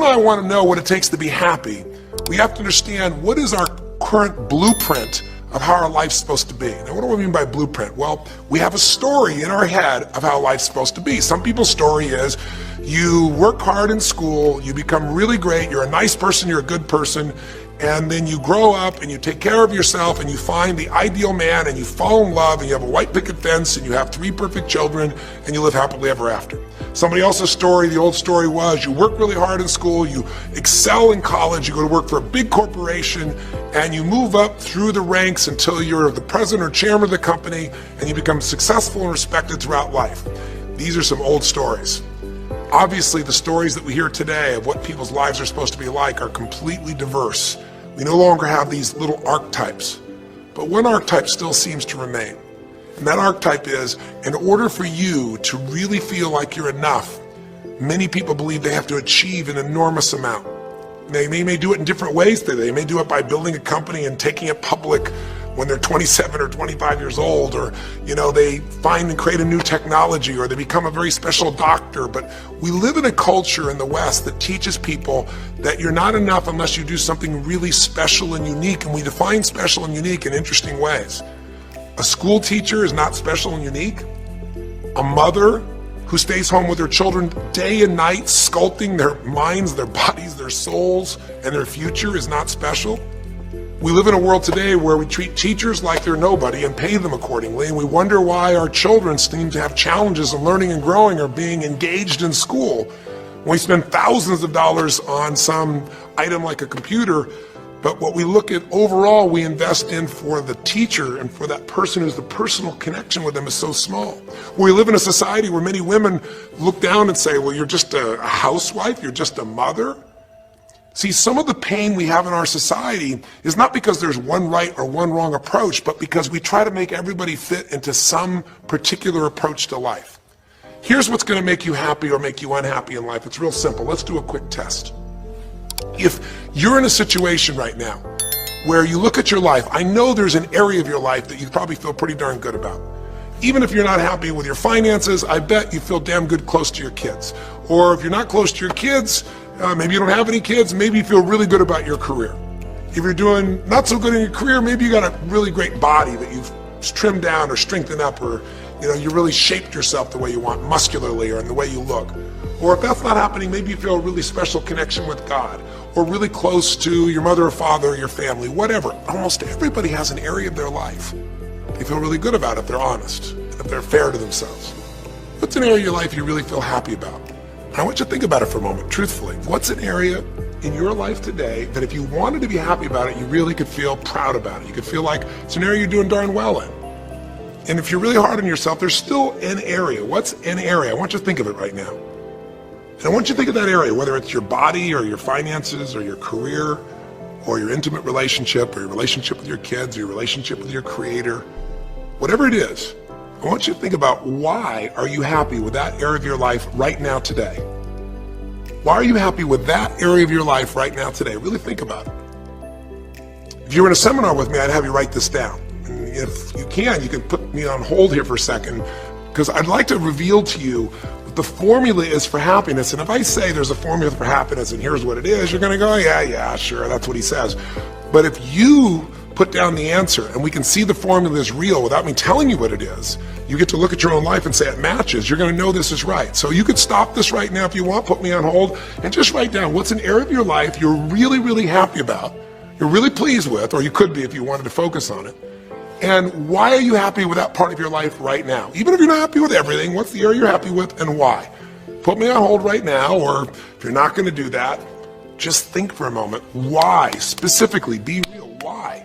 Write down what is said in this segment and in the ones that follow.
and I want to know what it takes to be happy, we have to understand what is our current blueprint of how our life's supposed to be. Now, what do I mean by blueprint? Well, we have a story in our head of how life's supposed to be. Some people's story is you work hard in school, you become really great, you're a nice person, you're a good person, and then you grow up and you take care of yourself and you find the ideal man and you fall in love and you have a white picket fence and you have 3 perfect children and you live happily ever after. Somebody else's story, the old story was you work really hard in school, you excel in college, you go to work for a big corporation and you move up through the ranks until you're the president or chairman of the company and you become successful and respected throughout life. These are some old stories. Obviously, the stories that we hear today of what people's lives are supposed to be like are completely diverse. We no longer have these little archetypes, but one archetype still seems to remain. And that archetype is, in order for you to really feel like you're enough, many people believe they have to achieve an enormous amount. They may do it in different ways. They may do it by building a company and taking it public when they're 27 or 25 years old, or they find and create a new technology, or they become a very special doctor. But we live in a culture in the West that teaches people that you're not enough unless you do something really special and unique, and we define special and unique in interesting ways. A school teacher is not special and unique. A mother who stays home with her children day and night, sculpting their minds, their bodies, their souls, and their future is not special. We live in a world today where we treat teachers like they're nobody and pay them accordingly, and we wonder why our children seem to have challenges in learning and growing or being engaged in school. When we spend thousands of dollars on some item like a computer, but what we look at overall we invest in for the teacher and for that person who's the personal connection with them is so small. We live in a society where many women look down and say, well, you're just a housewife, you're just a mother. See, some of the pain we have in our society is not because there's one right or one wrong approach, but because we try to make everybody fit into some particular approach to life. Here's what's going to make you happy or make you unhappy in life. It's real simple. Let's do a quick test. If you're in a situation right now where you look at your life, I know there's an area of your life that you probably feel pretty darn good about. Even if you're not happy with your finances, I bet you feel damn good close to your kids. Or if you're not close to your kids, maybe you don't have any kids, maybe you feel really good about your career. If you're doing not so good in your career, maybe you got a really great body that you've trimmed down or strengthened up, or you really shaped yourself the way you want muscularly or in the way you look. Or if that's not happening, maybe you feel a really special connection with God, or really close to your mother or father or your family, whatever. Almost everybody has an area of their life they feel really good about if they're honest, and if they're fair to themselves. What's an area of your life you really feel happy about? I want you to think about it for a moment, truthfully. What's an area in your life today that if you wanted to be happy about it, you really could feel proud about it? You could feel like it's an area you're doing darn well in. And if you're really hard on yourself, there's still an area. What's an area? I want you to think of it right now. And I want you to think of that area, whether it's your body or your finances or your career or your intimate relationship or your relationship with your kids or your relationship with your creator, whatever it is. I want you to think about, why are you happy with that area of your life right now today? Why are you happy with that area of your life right now today? Really think about it. If you were in a seminar with me, I'd have you write this down. And if you can put me on hold here for a second, because I'd like to reveal to you what the formula is for happiness. And if I say there's a formula for happiness and here's what it is, you're going to go, yeah, sure, that's what he says. But if you put down the answer and we can see the formula is real without me telling you what it is, you get to look at your own life and say it matches. You're going to know this is right. So you could stop this right now if you want, put me on hold, and just write down what's an area of your life you're really, really happy about, you're really pleased with, or you could be if you wanted to focus on it. And why are you happy with that part of your life right now? Even if you're not happy with everything, what's the area you're happy with and why? Put me on hold right now, or if you're not going to do that, just think for a moment. Why? Specifically, be real. Why?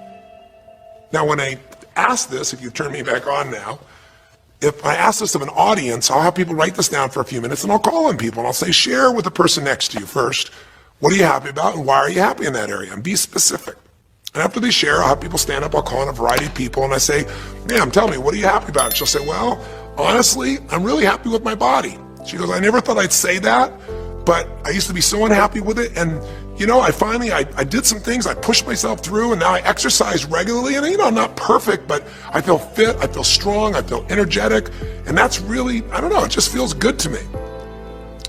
Now, when I ask this, if you turn me back on now, if I ask this of an audience, I'll have people write this down for a few minutes, and I'll call on people, and I'll say, share with the person next to you first. What are you happy about, and why are you happy in that area? And be specific. And after they share, I'll have people stand up, I'll call on a variety of people, and I say, ma'am, tell me, what are you happy about? And she'll say, well, honestly, I'm really happy with my body. She goes, I never thought I'd say that, but I used to be so unhappy with it, and I did some things, I pushed myself through, and now I exercise regularly, and I'm not perfect, but I feel fit, I feel strong, I feel energetic, and that's really, it just feels good to me.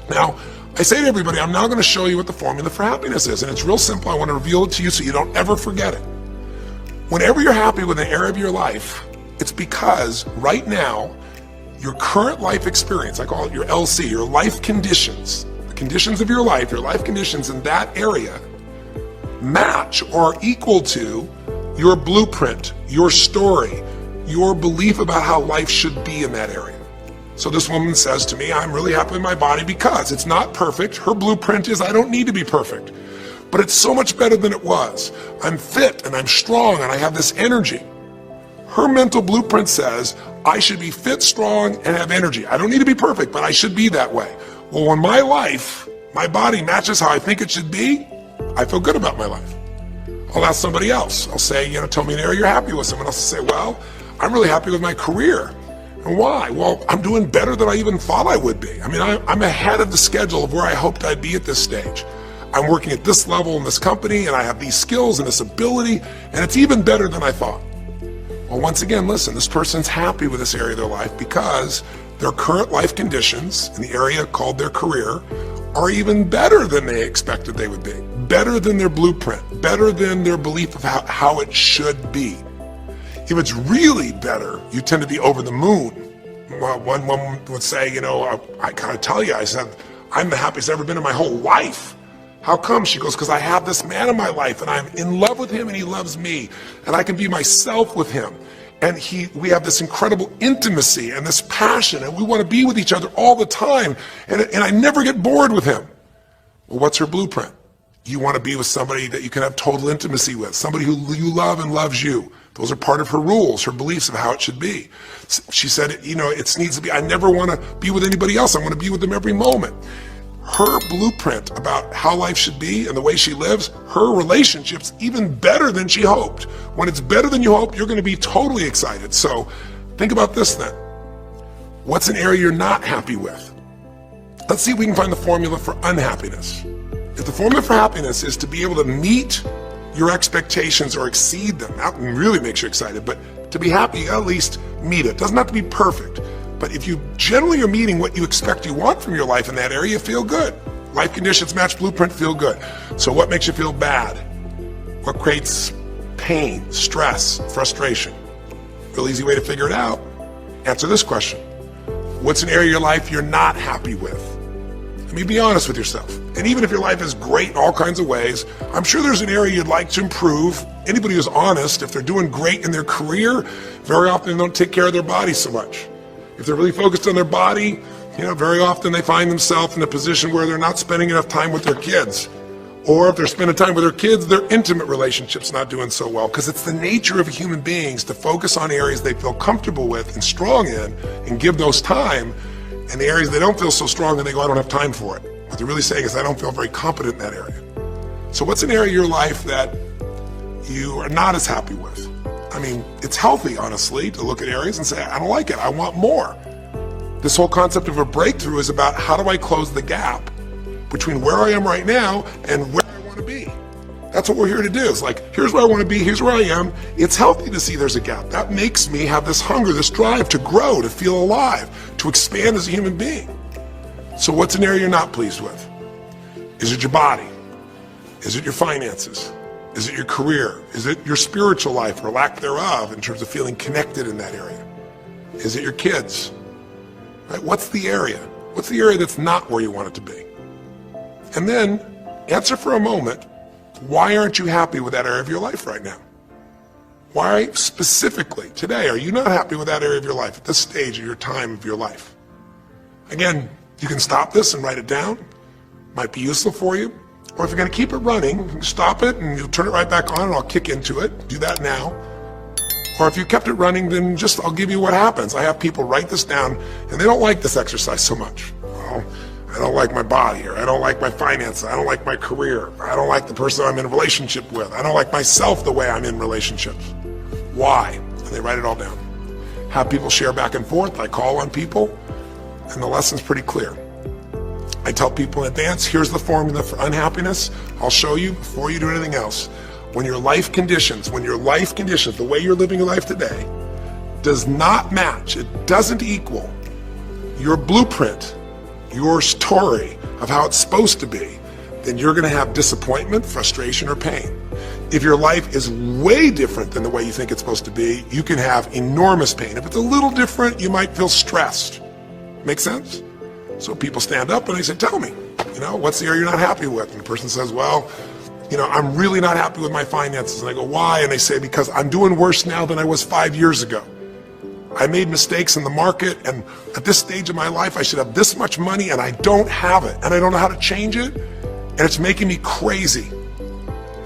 Now, I say to everybody, I'm now going to show you what the formula for happiness is. And it's real simple. I want to reveal it to you so you don't ever forget it. Whenever you're happy with an area of your life, it's because right now, your current life experience, I call it your LC, your life conditions, the conditions of your life conditions in that area match or equal to your blueprint, your story, your belief about how life should be in that area. So this woman says to me, I'm really happy with my body because it's not perfect. Her blueprint is I don't need to be perfect, but it's so much better than it was. I'm fit and I'm strong and I have this energy. Her mental blueprint says I should be fit, strong, and have energy. I don't need to be perfect, but I should be that way. Well, when my life, my body matches how I think it should be, I feel good about my life. I'll ask somebody else. I'll say, tell me an area you're happy with. Someone else will say, well, I'm really happy with my career. And why? Well, I'm doing better than I even thought I would be. I mean, I'm ahead of the schedule of where I hoped I'd be at this stage. I'm working at this level in this company, and I have these skills and this ability, and it's even better than I thought. Well, once again, listen, this person's happy with this area of their life because their current life conditions in the area called their career are even better than they expected they would be, better than their blueprint, better than their belief of how it should be. If it's really better, you tend to be over the moon. Well, one woman would say, I gotta tell you, I said, I'm the happiest I've ever been in my whole life. How come? She goes, because I have this man in my life and I'm in love with him and he loves me and I can be myself with him. And we have this incredible intimacy and this passion and we want to be with each other all the time. And I never get bored with him. Well, what's her blueprint? You want to be with somebody that you can have total intimacy with, somebody who you love and loves you. Those are part of her rules, her beliefs of how it should be. She said, it needs to be, I never want to be with anybody else. I want to be with them every moment. Her blueprint about how life should be and the way she lives, her relationship's even better than she hoped. When it's better than you hope, you're going to be totally excited. So think about this then. What's an area you're not happy with? Let's see if we can find the formula for unhappiness. If the formula for happiness is to be able to meet your expectations or exceed them, that really makes you excited, but to be happy, at least meet it. Doesn't have to be perfect, but if you generally are meeting what you expect you want from your life in that area, you feel good. Life conditions match blueprint, feel good. So what makes you feel bad? What creates pain, stress, frustration? Real easy way to figure it out. Answer this question. What's an area of your life you're not happy with? I mean, be honest with yourself. And even if your life is great in all kinds of ways, I'm sure there's an area you'd like to improve. Anybody who's honest, if they're doing great in their career, very often they don't take care of their body so much. If they're really focused on their body, very often they find themselves in a position where they're not spending enough time with their kids. Or if they're spending time with their kids, their intimate relationship's not doing so well. Because it's the nature of human beings to focus on areas they feel comfortable with and strong in and give those time. And the areas they don't feel so strong and they go, I don't have time for it. What they're really saying is I don't feel very competent in that area. So what's an area of your life that you are not as happy with? I mean, it's healthy, honestly, to look at areas and say, I don't like it, I want more. This whole concept of a breakthrough is about how do I close the gap between where I am right now and where I want to be. That's what we're here to do. It's like, here's where I want to be, here's where I am. It's healthy to see there's a gap. That makes me have this hunger, this drive to grow, to feel alive, to expand as a human being. So what's an area you're not pleased with? Is it your body? Is it your finances? Is it your career? Is it your spiritual life or lack thereof in terms of feeling connected in that area? Is it your kids? Right? What's the area? What's the area that's not where you want it to be? And then answer for a moment, why aren't you happy with that area of your life right now? Why specifically today are you not happy with that area of your life at this stage of your time of your life? Again, you can stop this and write it down. Might be useful for you. Or if you're going to keep it running, you can stop it and you'll turn it right back on and I'll kick into it. Do that now. Or if you kept it running, then I'll give you what happens. I have people write this down and they don't like this exercise so much. Well, I don't like my body, or I don't like my finances, I don't like my career, I don't like the person I'm in a relationship with, I don't like myself the way I'm in relationships. Why? And they write it all down. Have people share back and forth. I call on people and the lesson's pretty clear. I tell people in advance, here's the formula for unhappiness. I'll show you before you do anything else. When your life conditions, the way you're living your life today, does not match, it doesn't equal your blueprint, your story, of how it's supposed to be, then you're going to have disappointment, frustration, or pain. If your life is way different than the way you think it's supposed to be, you can have enormous pain. If it's a little different, you might feel stressed. Make sense? So people stand up and they say, tell me, what's the area you're not happy with? And the person says, well, I'm really not happy with my finances. And I go, why? And they say, because I'm doing worse now than I was 5 years ago. I made mistakes in the market, and at this stage of my life, I should have this much money, and I don't have it, and I don't know how to change it, and it's making me crazy.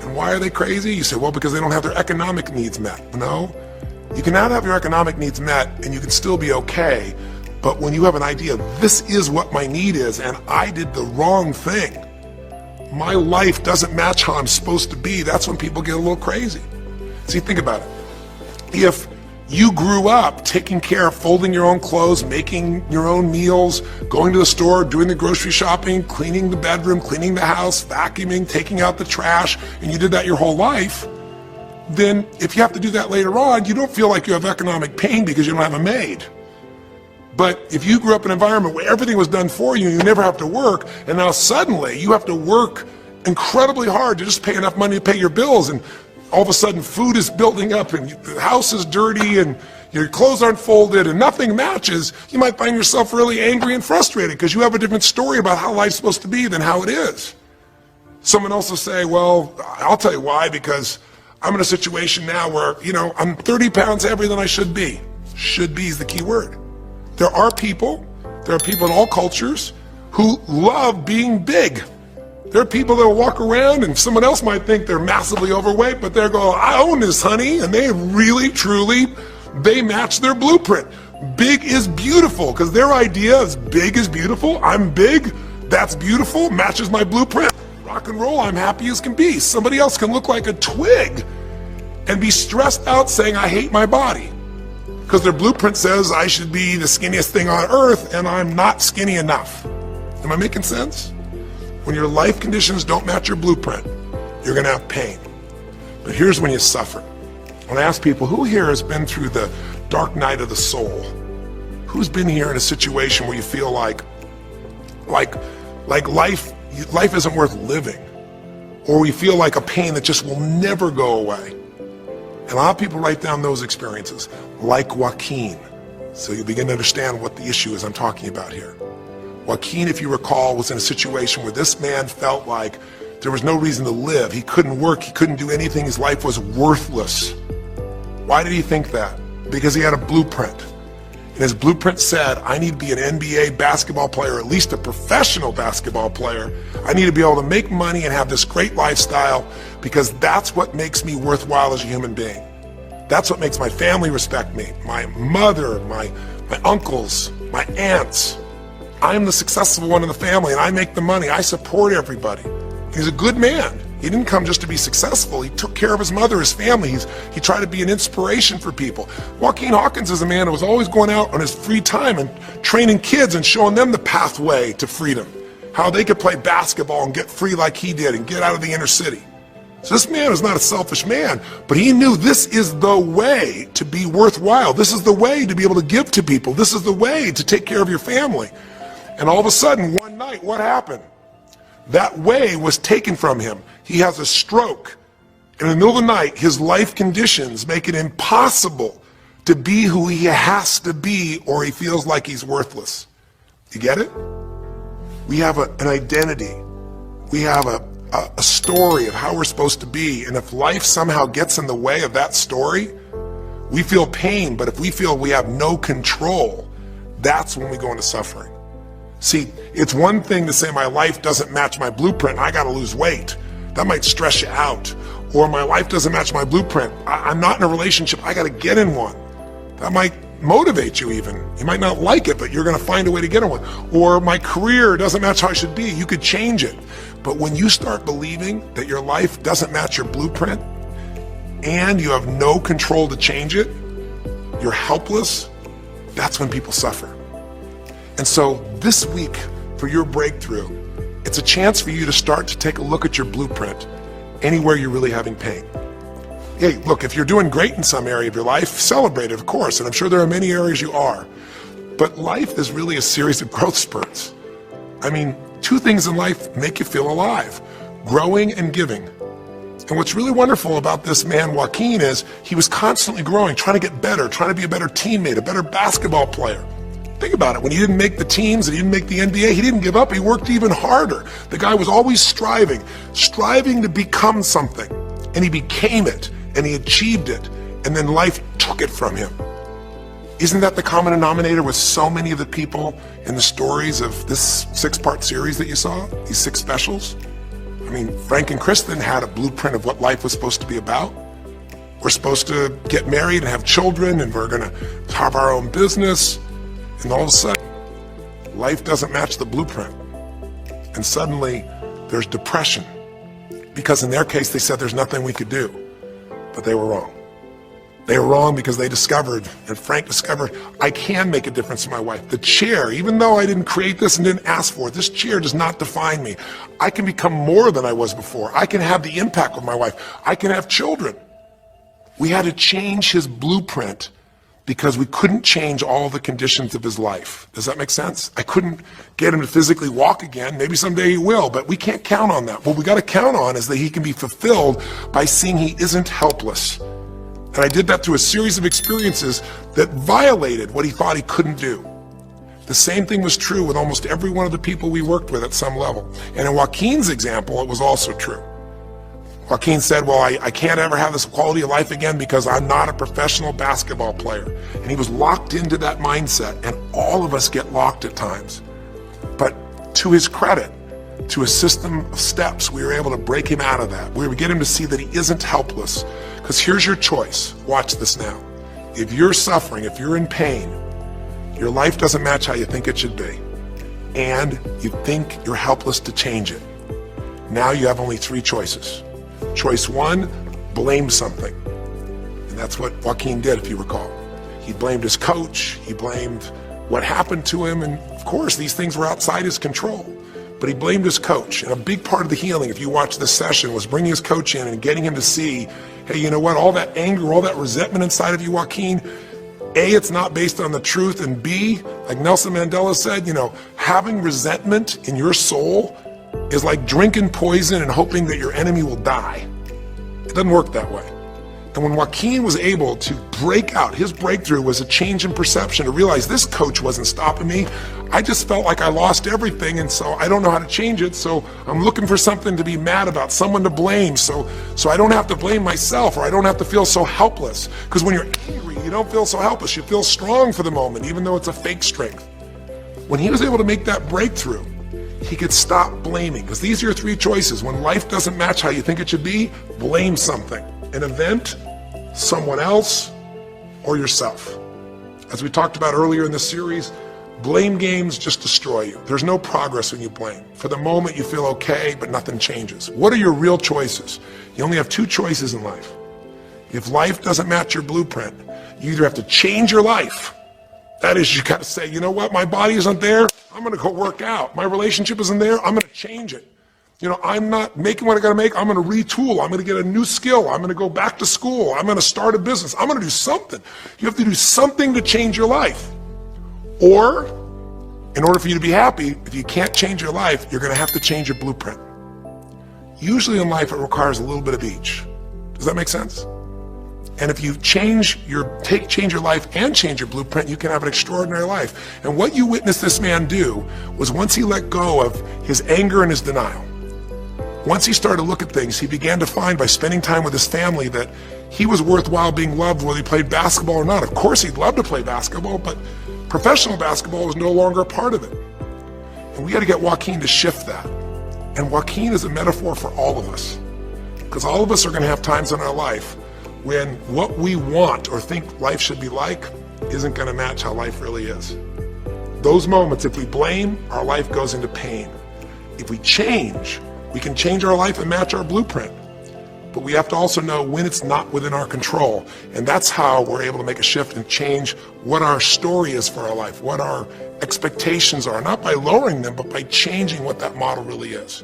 And why are they crazy? You say, well, because they don't have their economic needs met. No, you can not have your economic needs met, and you can still be okay, but when you have an idea, this is what my need is, and I did the wrong thing, my life doesn't match how I'm supposed to be, that's when people get a little crazy. See, think about it. If you grew up taking care of folding your own clothes, making your own meals, going to the store, doing the grocery shopping, cleaning the bedroom, cleaning the house, vacuuming, taking out the trash, and you did that your whole life, then if you have to do that later on, you don't feel like you have economic pain because you don't have a maid. But if you grew up in an environment where everything was done for you, you never have to work, and now suddenly you have to work incredibly hard to just pay enough money to pay your bills, and all of a sudden food is building up and the house is dirty and your clothes aren't folded and nothing matches, you might find yourself really angry and frustrated because you have a different story about how life's supposed to be than how it is. Someone else will say, well, I'll tell you why, because I'm in a situation now where, I'm 30 pounds heavier than I should be. Should be is the key word. There are people in all cultures who love being big. There are people that will walk around and someone else might think they're massively overweight, but they're going, I own this, honey, and they really, truly, they match their blueprint. Big is beautiful, because their idea is big is beautiful. I'm big, that's beautiful, matches my blueprint. Rock and roll, I'm happy as can be. Somebody else can look like a twig and be stressed out saying, I hate my body, because their blueprint says I should be the skinniest thing on earth, and I'm not skinny enough. Am I making sense? When your life conditions don't match your blueprint, you're going to have pain. But here's when you suffer. When I ask people, who here has been through the dark night of the soul? Who's been here in a situation where you feel like life isn't worth living? Or we feel like a pain that just will never go away? And a lot of people write down those experiences, like Joaquin. So you begin to understand what the issue is I'm talking about here. Joaquin, if you recall, was in a situation where this man felt like there was no reason to live. He couldn't work, he couldn't do anything, his life was worthless. Why did he think that? Because he had a blueprint. And his blueprint said, I need to be an NBA basketball player, at least a professional basketball player. I need to be able to make money and have this great lifestyle, because that's what makes me worthwhile as a human being. That's what makes my family respect me, my mother, my uncles, my aunts. I'm the successful one in the family, and I make the money. I support everybody. He's a good man. He didn't come just to be successful. He took care of his mother, his family. He tried to be an inspiration for people. Joaquin Hawkins is a man who was always going out on his free time and training kids and showing them the pathway to freedom, how they could play basketball and get free like he did and get out of the inner city. So this man is not a selfish man, but he knew this is the way to be worthwhile. This is the way to be able to give to people. This is the way to take care of your family. And all of a sudden, one night, what happened? That way was taken from him. He has a stroke. In the middle of the night, his life conditions make it impossible to be who he has to be, or he feels like he's worthless. You get it? We have an identity. We have a story of how we're supposed to be. And if life somehow gets in the way of that story, we feel pain. But if we feel we have no control, that's when we go into suffering. See, it's one thing to say my life doesn't match my blueprint, I gotta lose weight. That might stress you out. Or my life doesn't match my blueprint, I'm not in a relationship, I gotta get in one. That might motivate you even. You might not like it, but you're gonna find a way to get in one. Or my career doesn't match how I should be, you could change it. But when you start believing that your life doesn't match your blueprint, and you have no control to change it, you're helpless, that's when people suffer. And so this week, for your breakthrough, it's a chance for you to start to take a look at your blueprint anywhere you're really having pain. Hey, look, if you're doing great in some area of your life, celebrate it, of course, and I'm sure there are many areas you are. But life is really a series of growth spurts. I mean, Two things in life make you feel alive: growing and giving. And what's really wonderful about this man, Joaquin, is he was constantly growing, trying to get better, trying to be a better teammate, a better basketball player. Think about it. When he didn't make the teams and he didn't make the NBA, he didn't give up. He worked even harder. The guy was always striving to become something. And he became it, and he achieved it, and then life took it from him. Isn't that the common denominator with so many of the people in the stories of this 6-part series that you saw, these 6 specials? I mean, Frank and Kristen had a blueprint of what life was supposed to be about. We're supposed to get married and have children, and we're gonna have our own business. And all of a sudden, life doesn't match the blueprint. And suddenly, there's depression. Because in their case, they said there's nothing we could do. But they were wrong. They were wrong because they discovered, and Frank discovered, I can make a difference in my wife. The chair, even though I didn't create this and didn't ask for it, this chair does not define me. I can become more than I was before. I can have the impact with my wife. I can have children. We had to change his blueprint because we couldn't change all the conditions of his life. Does that make sense? I couldn't get him to physically walk again. Maybe someday he will, but we can't count on that. What we got to count on is that he can be fulfilled by seeing he isn't helpless. And I did that through a series of experiences that violated what he thought he couldn't do. The same thing was true with almost every one of the people we worked with at some level. And in Joaquin's example, it was also true. Joaquin said, well, I can't ever have this quality of life again because I'm not a professional basketball player. And he was locked into that mindset, and all of us get locked at times. But to his credit, to a system of steps, we were able to break him out of that. We were able to get him to see that he isn't helpless. Because here's your choice. Watch this now. If you're suffering, if you're in pain, your life doesn't match how you think it should be, and you think you're helpless to change it, now you have only 3 choices. Choice 1, blame something. And that's what Joaquin did, if you recall. He blamed his coach, he blamed what happened to him, and of course these things were outside his control. But he blamed his coach, and a big part of the healing, if you watch this session, was bringing his coach in and getting him to see, hey, you know what, all that anger, all that resentment inside of you, Joaquin, A, it's not based on the truth, and B, like Nelson Mandela said, having resentment in your soul is like drinking poison and hoping that your enemy will die. It doesn't work that way. And when Joaquin was able to break out, his breakthrough was a change in perception, to realize this coach wasn't stopping me. I just felt like I lost everything, and so I don't know how to change it, so I'm looking for something to be mad about, someone to blame, so I don't have to blame myself, or I don't have to feel so helpless. Because when you're angry, you don't feel so helpless. You feel strong for the moment, even though it's a fake strength. When he was able to make that breakthrough, he could stop blaming. Because these are your 3 choices. When life doesn't match how you think it should be, blame something. An event, someone else, or yourself. As we talked about earlier in this series, blame games just destroy you. There's no progress when you blame. For the moment you feel okay, but nothing changes. What are your real choices? You only have 2 choices in life. If life doesn't match your blueprint, you either have to change your life. That is, you got to say, you know what, my body isn't there, I'm going to go work out. My relationship isn't there, I'm going to change it. I'm not making what I got to make, I'm going to retool, I'm going to get a new skill, I'm going to go back to school, I'm going to start a business, I'm going to do something. You have to do something to change your life. Or, in order for you to be happy, if you can't change your life, you're going to have to change your blueprint. Usually in life, it requires a little bit of each. Does that make sense? And if you change your life and change your blueprint, you can have an extraordinary life. And what you witnessed this man do was, once he let go of his anger and his denial, once he started to look at things, he began to find, by spending time with his family, that he was worthwhile being loved whether he played basketball or not. Of course he'd love to play basketball, but professional basketball was no longer a part of it. And we got to get Joaquin to shift that. And Joaquin is a metaphor for all of us. Because all of us are going to have times in our life when what we want or think life should be like isn't going to match how life really is. Those moments, if we blame, our life goes into pain. If we change, we can change our life and match our blueprint. But we have to also know when it's not within our control. And that's how we're able to make a shift and change what our story is for our life, what our expectations are, not by lowering them, but by changing what that model really is.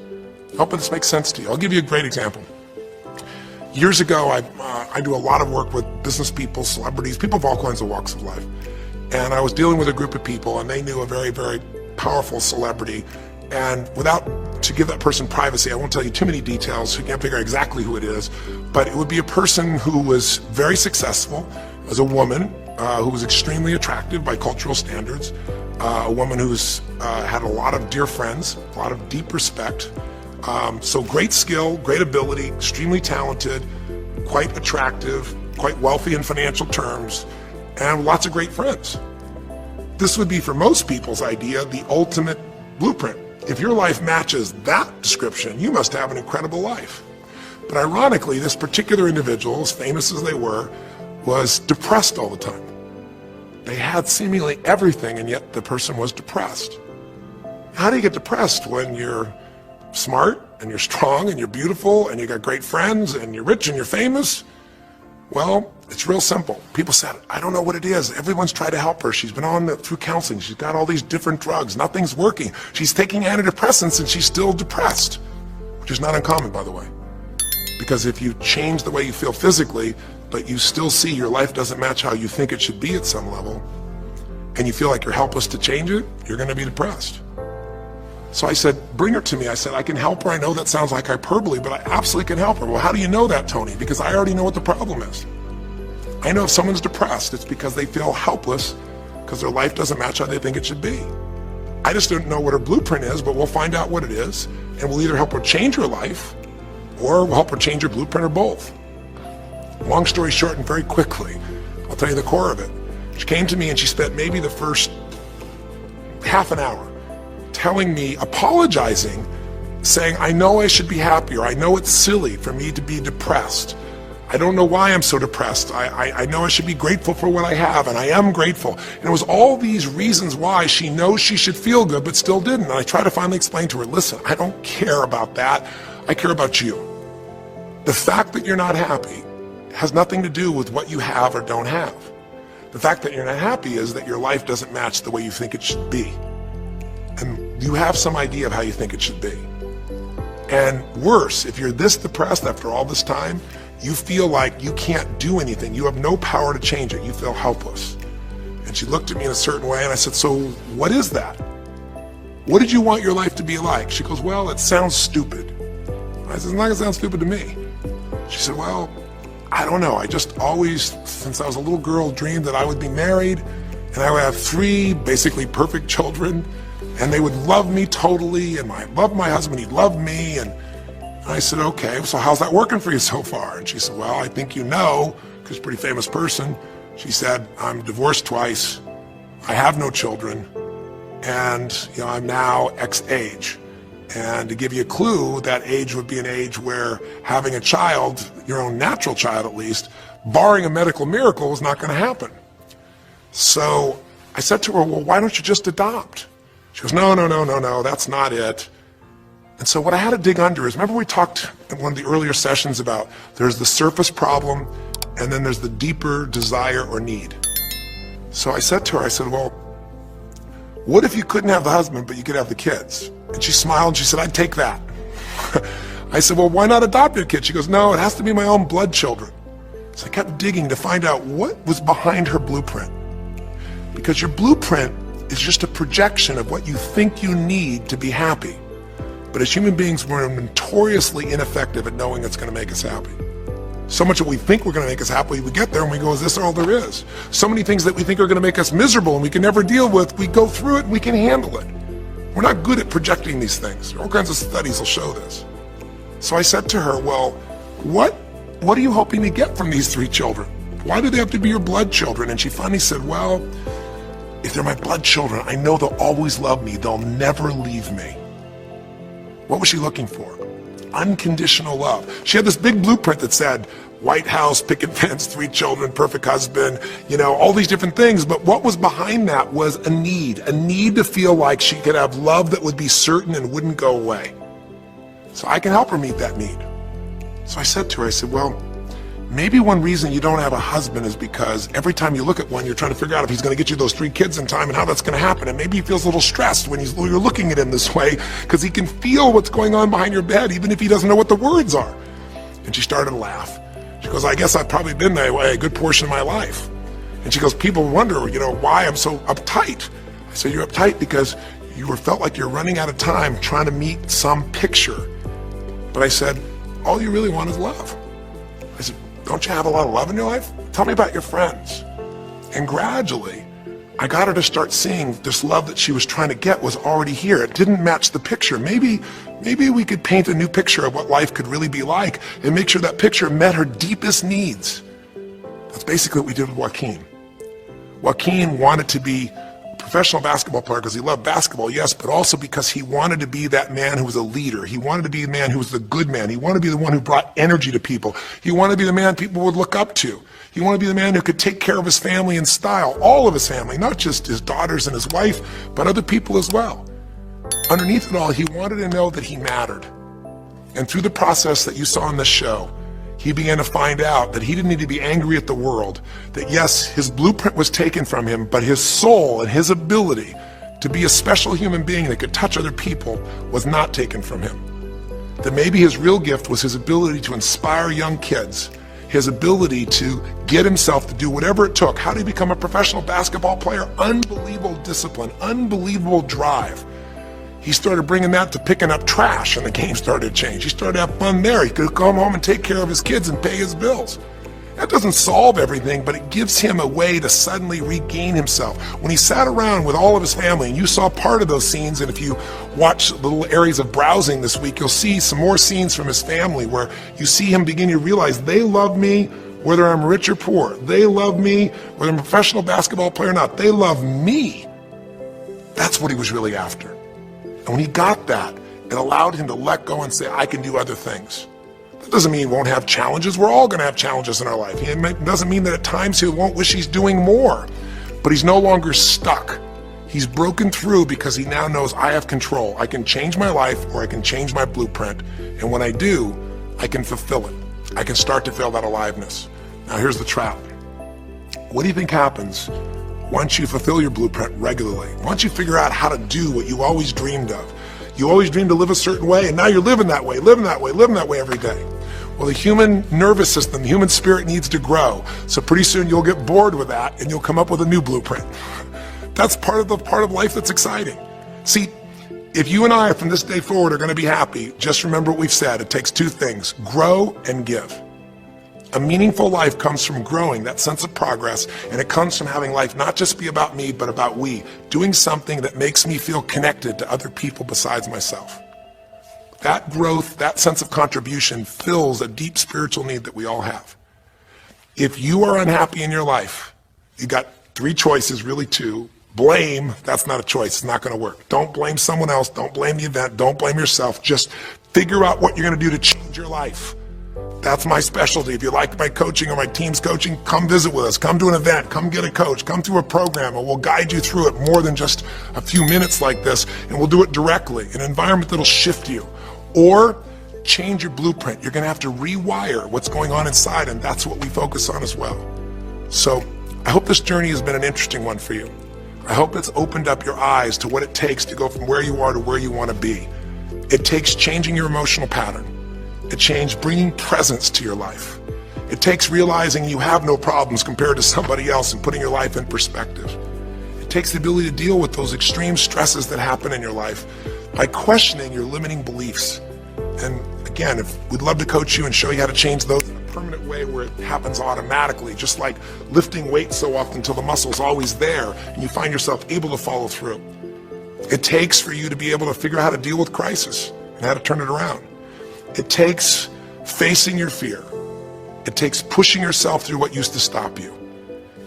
I hope this makes sense to you. I'll give you a great example. Years ago, I do a lot of work with business people, celebrities, people of all kinds of walks of life. And I was dealing with a group of people, and they knew a very, very powerful celebrity. And to give that person privacy, I won't tell you too many details, so you can't figure out exactly who it is, but it would be a person who was very successful as a woman, who was extremely attractive by cultural standards, a woman who's had a lot of dear friends, a lot of deep respect, so great skill, great ability, extremely talented, quite attractive, quite wealthy in financial terms, and lots of great friends. This would be, for most people's idea, the ultimate blueprint. If your life matches that description, you must have an incredible life. But ironically, this particular individual, as famous as they were, was depressed all the time. They had seemingly everything, and yet the person was depressed. How do you get depressed when you're smart, and you're strong, and you're beautiful, and you got great friends, and you're rich, and you're famous? Well, it's real simple. People said, I don't know what it is. Everyone's tried to help her. She's been through counseling. She's got all these different drugs. Nothing's working. She's taking antidepressants and she's still depressed, which is not uncommon, by the way. Because if you change the way you feel physically, but you still see your life doesn't match how you think it should be at some level, and you feel like you're helpless to change it, you're going to be depressed. So I said, bring her to me. I said, I can help her. I know that sounds like hyperbole, but I absolutely can help her. Well, how do you know that, Tony? Because I already know what the problem is. I know if someone's depressed, it's because they feel helpless because their life doesn't match how they think it should be. I just don't know what her blueprint is, but we'll find out what it is, and we'll either help her change her life, or we'll help her change her blueprint, or both. Long story short, and very quickly, I'll tell you the core of it. She came to me and she spent maybe the first half an hour telling me, apologizing, saying, I know I should be happier. I know it's silly for me to be depressed. I don't know why I'm so depressed. I know I should be grateful for what I have, and I am grateful. And it was all these reasons why she knows she should feel good, but still didn't. And I tried to finally explain to her, listen, I don't care about that. I care about you. The fact that you're not happy has nothing to do with what you have or don't have. The fact that you're not happy is that your life doesn't match the way you think it should be. And you have some idea of how you think it should be. And worse, if you're this depressed after all this time, you feel like you can't do anything. You have no power to change it. You feel helpless. And she looked at me in a certain way, and I said, so what is that? What did you want your life to be like? She goes, well, it sounds stupid. I said, it's not gonna sound stupid to me. She said, well, I don't know. I just always, since I was a little girl, dreamed that I would be married and I would have 3 basically perfect children, and they would love me totally, and I loved my husband, he'd love me. And I said, okay, so how's that working for you so far? And she said, well, I think you know, because she's a pretty famous person. She said, I'm divorced twice, I have no children, and I'm now X age. And to give you a clue, that age would be an age where having a child, your own natural child at least, barring a medical miracle, is not going to happen. So I said to her, well, why don't you just adopt? She goes, no, that's not it. And so what I had to dig under is, remember we talked in one of the earlier sessions about there's the surface problem and then there's the deeper desire or need. So I said to her, I said, well, what if you couldn't have the husband but you could have the kids? And she smiled and she said, I'd take that. I said, well, why not adopt a kid? She goes, no, it has to be my own blood children. So I kept digging to find out what was behind her blueprint. Because your blueprint is just a projection of what you think you need to be happy. But as human beings, we're notoriously ineffective at knowing it's going to make us happy. So much that we think we're going to make us happy, we get there and we go, is this all there is? So many things that we think are going to make us miserable and we can never deal with, we go through it and we can handle it. We're not good at projecting these things. All kinds of studies will show this. So I said to her, well, what are you hoping to get from these 3 children? Why do they have to be your blood children? And she finally said, well, if they're my blood children, I know they'll always love me. They'll never leave me. What was she looking for? Unconditional love. She had this big blueprint that said, White House, picket fence, 3 children, perfect husband, all these different things. But what was behind that was a need to feel like she could have love that would be certain and wouldn't go away. So I can help her meet that need. So I said to her, I said, well, maybe one reason you don't have a husband is because every time you look at one, you're trying to figure out if he's going to get you those 3 kids in time and how that's going to happen. And maybe he feels a little stressed when you're looking at him this way because he can feel what's going on behind your bed, even if he doesn't know what the words are. And she started to laugh. She goes, I guess I've probably been that way a good portion of my life. And she goes, people wonder, why I'm so uptight. I said, you're uptight because You felt like you're running out of time trying to meet some picture. But I said, all you really want is love. I said, don't you have a lot of love in your life? Tell me about your friends. And gradually, I got her to start seeing this love that she was trying to get was already here. It didn't match the picture. Maybe we could paint a new picture of what life could really be like and make sure that picture met her deepest needs. That's basically what we did with Joaquin. Joaquin wanted to be a professional basketball player because he loved basketball, yes, but also because he wanted to be that man who was a leader. He wanted to be the man who was the good man. He wanted to be the one who brought energy to people. He wanted to be the man people would look up to. He wanted to be the man who could take care of his family in style, all of his family, not just his daughters and his wife, but other people as well. Underneath it all, he wanted to know that he mattered. And through the process that you saw on this show, he began to find out that he didn't need to be angry at the world, that yes, his blueprint was taken from him, but his soul and his ability to be a special human being that could touch other people was not taken from him. That maybe his real gift was his ability to inspire young kids, his ability to get himself to do whatever it took. How did he become a professional basketball player? Unbelievable discipline, unbelievable drive. He started bringing that to picking up trash, and the game started to change. He started to have fun there. He could come home and take care of his kids and pay his bills. That doesn't solve everything, but it gives him a way to suddenly regain himself. When he sat around with all of his family, and you saw part of those scenes, and if you watch little areas of browsing this week, you'll see some more scenes from his family where you see him begin to realize they love me whether I'm rich or poor. They love me whether I'm a professional basketball player or not. They love me. That's what he was really after. And when he got that, it allowed him to let go and say, I can do other things. That doesn't mean he won't have challenges. We're all going to have challenges in our life. It doesn't mean that at times he won't wish he's doing more. But he's no longer stuck. He's broken through because he now knows I have control. I can change my life or I can change my blueprint. And when I do, I can fulfill it. I can start to feel that aliveness. Now here's the trap. What do you think happens once you fulfill your blueprint regularly? Once you figure out how to do what you always dreamed of? You always dreamed to live a certain way, and now you're living that way every day. Well, the human nervous system, the human spirit needs to grow. So pretty soon you'll get bored with that and you'll come up with a new blueprint. That's part of life that's exciting. See, if you and I from this day forward are going to be happy, just remember what we've said. It takes two things: grow and give. A meaningful life comes from growing, that sense of progress, and it comes from having life not just be about me, but about we, doing something that makes me feel connected to other people besides myself. That growth, that sense of contribution fills a deep spiritual need that we all have. If you are unhappy in your life, you got three choices, really two. Blame, that's not a choice, it's not going to work. Don't blame someone else, don't blame the event, don't blame yourself. Just figure out what you're going to do to change your life. That's my specialty. If you like my coaching or my team's coaching, come visit with us. Come to an event. Come get a coach. Come to a program, and we'll guide you through it more than just a few minutes like this, and we'll do it directly in an environment that'll shift you. Or change your blueprint. You're going to have to rewire what's going on inside, and that's what we focus on as well. So I hope this journey has been an interesting one for you. I hope it's opened up your eyes to what it takes to go from where you are to where you want to be. It takes changing your emotional pattern. It takes bringing presence to your life. It takes realizing you have no problems compared to somebody else and putting your life in perspective. It takes the ability to deal with those extreme stresses that happen in your life by questioning your limiting beliefs. And again, we'd love to coach you and show you how to change those in a permanent way where it happens automatically, just like lifting weights so often until the muscle's always there and you find yourself able to follow through. It takes for you to be able to figure out how to deal with crisis and how to turn it around. It takes facing your fear. It takes pushing yourself through what used to stop you.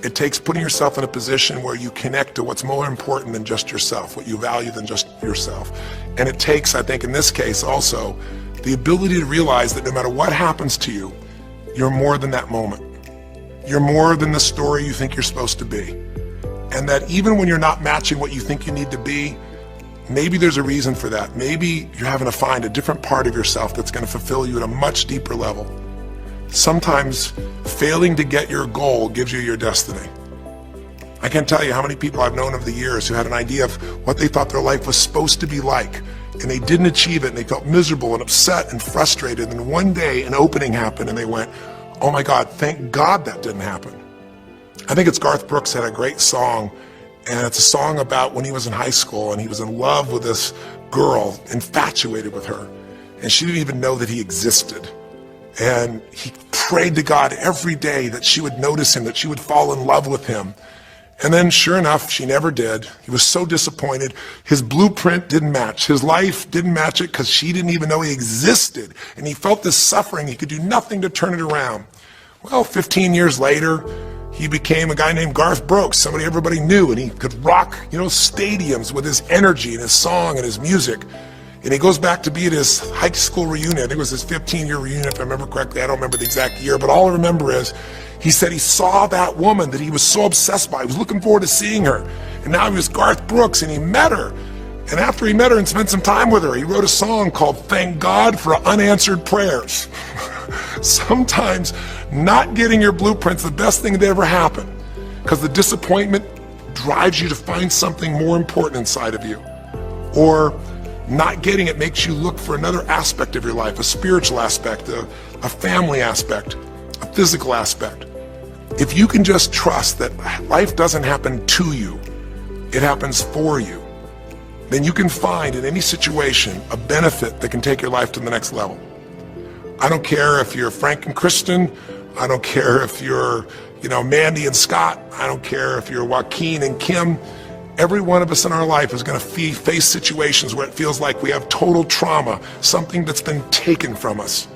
It takes putting yourself in a position where you connect to what's more important than just yourself, what you value than just yourself. And it takes, I think in this case also, the ability to realize that no matter what happens to you, you're more than that moment. You're more than the story you think you're supposed to be. And that even when you're not matching what you think you need to be, maybe there's a reason for that. Maybe you're having to find a different part of yourself that's going to fulfill you at a much deeper level. Sometimes failing to get your goal gives you your destiny. I can't tell you how many people I've known over the years who had an idea of what they thought their life was supposed to be like, and they didn't achieve it, and they felt miserable and upset and frustrated, and one day an opening happened and they went, oh my God, thank God that didn't happen. I think it's Garth Brooks had a great song, And it's a song about when he was in high school and he was in love with this girl, infatuated with her. And she didn't even know that he existed. And he prayed to God every day that she would notice him, that she would fall in love with him. And then sure enough, she never did. He was so disappointed. His blueprint didn't match. His life didn't match it because she didn't even know he existed. And he felt this suffering. He could do nothing to turn it around. Well, 15 years later, he became a guy named Garth Brooks, somebody everybody knew, and he could rock, stadiums with his energy and his song and his music. And he goes back to be at his high school reunion. I think it was his 15-year reunion, if I remember correctly. I don't remember the exact year, but all I remember is he said he saw that woman that he was so obsessed by. He was looking forward to seeing her. And now he was Garth Brooks, and he met her. And after he met her and spent some time with her, he wrote a song called Thank God for Unanswered Prayers. Sometimes not getting your blueprint's the best thing that ever happened, because the disappointment drives you to find something more important inside of you. Or not getting it makes you look for another aspect of your life, a spiritual aspect, a family aspect, a physical aspect. If you can just trust that life doesn't happen to you, it happens for you, then you can find in any situation a benefit that can take your life to the next level. I don't care if you're Frank and Kristen. I don't care if you're, Mandy and Scott. I don't care if you're Joaquin and Kim. Every one of us in our life is going to face situations where it feels like we have total trauma, something that's been taken from us.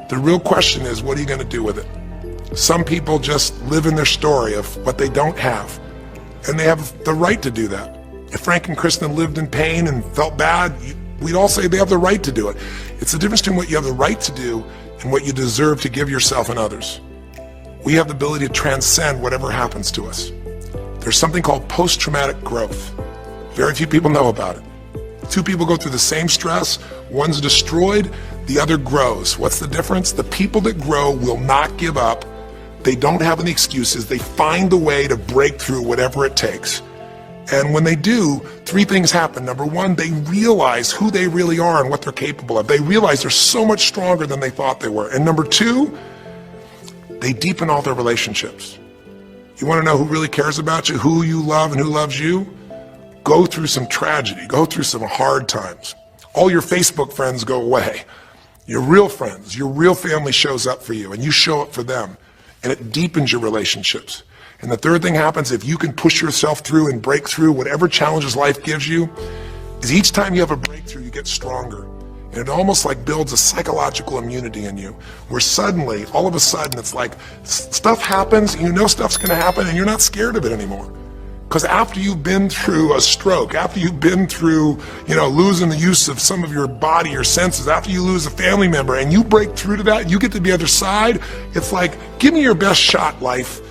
The real question is, what are you going to do with it? Some people just live in their story of what they don't have, and they have the right to do that. If Frank and Kristen lived in pain and felt bad, we'd all say they have the right to do it. It's the difference between what you have the right to do and what you deserve to give yourself and others. We have the ability to transcend whatever happens to us. There's something called post-traumatic growth. Very few people know about it. Two people go through the same stress, one's destroyed, the other grows. What's the difference? The people that grow will not give up. They don't have any excuses. They find the way to break through whatever it takes. And when they do, three things happen. Number one, they realize who they really are and what they're capable of. They realize they're so much stronger than they thought they were. And number two, they deepen all their relationships. You want to know who really cares about you, who you love and who loves you? Go through some tragedy, go through some hard times. All your Facebook friends go away. Your real friends, your real family shows up for you, and you show up for them, and it deepens your relationships. And the third thing happens, if you can push yourself through and break through whatever challenges life gives you, is each time you have a breakthrough, you get stronger. And it almost like builds a psychological immunity in you, where suddenly, all of a sudden, it's like stuff happens, and you know stuff's gonna happen, and you're not scared of it anymore. Because after you've been through a stroke, after you've been through, losing the use of some of your body, your senses, after you lose a family member, and you break through to that, you get to the other side, it's like, give me your best shot, life.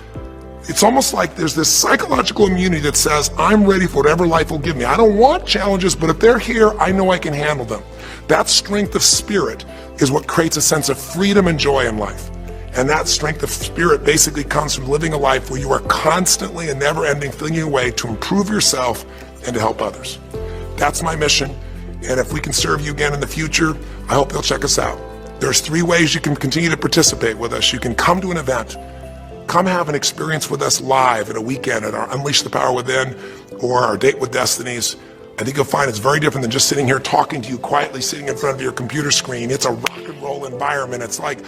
It's almost like there's this psychological immunity that says, I'm ready for whatever life will give me. I don't want challenges, but if they're here, I know I can handle them. That strength of spirit is what creates a sense of freedom and joy in life. And that strength of spirit basically comes from living a life where you are constantly and never-ending flinging away to improve yourself and to help others. That's my mission. And if we can serve you again in the future, I hope you'll check us out. There's 3 ways you can continue to participate with us. You can come to an event. Come have an experience with us live at a weekend at our Unleash the Power Within or our Date with Destinies. I think you'll find it's very different than just sitting here talking to you quietly, sitting in front of your computer screen. It's a rock and roll environment. It's like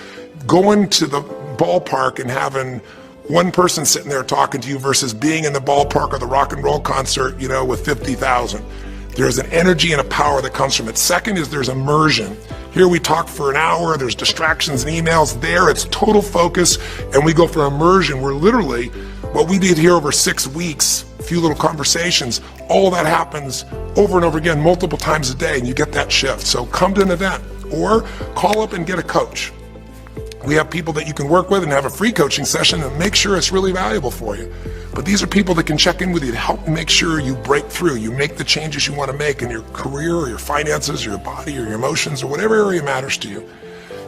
going to the ballpark and having one person sitting there talking to you versus being in the ballpark or the rock and roll concert, with 50,000. There's an energy and a power that comes from it. Second is there's immersion. Here we talk for an hour, there's distractions and emails. There it's total focus, and we go for immersion where literally what we did here over 6 weeks, a few little conversations, all that happens over and over again multiple times a day, and you get that shift. So come to an event or call up and get a coach. We have people that you can work with and have a free coaching session and make sure it's really valuable for you. But these are people that can check in with you to help make sure you break through, you make the changes you want to make in your career or your finances or your body or your emotions or whatever area matters to you.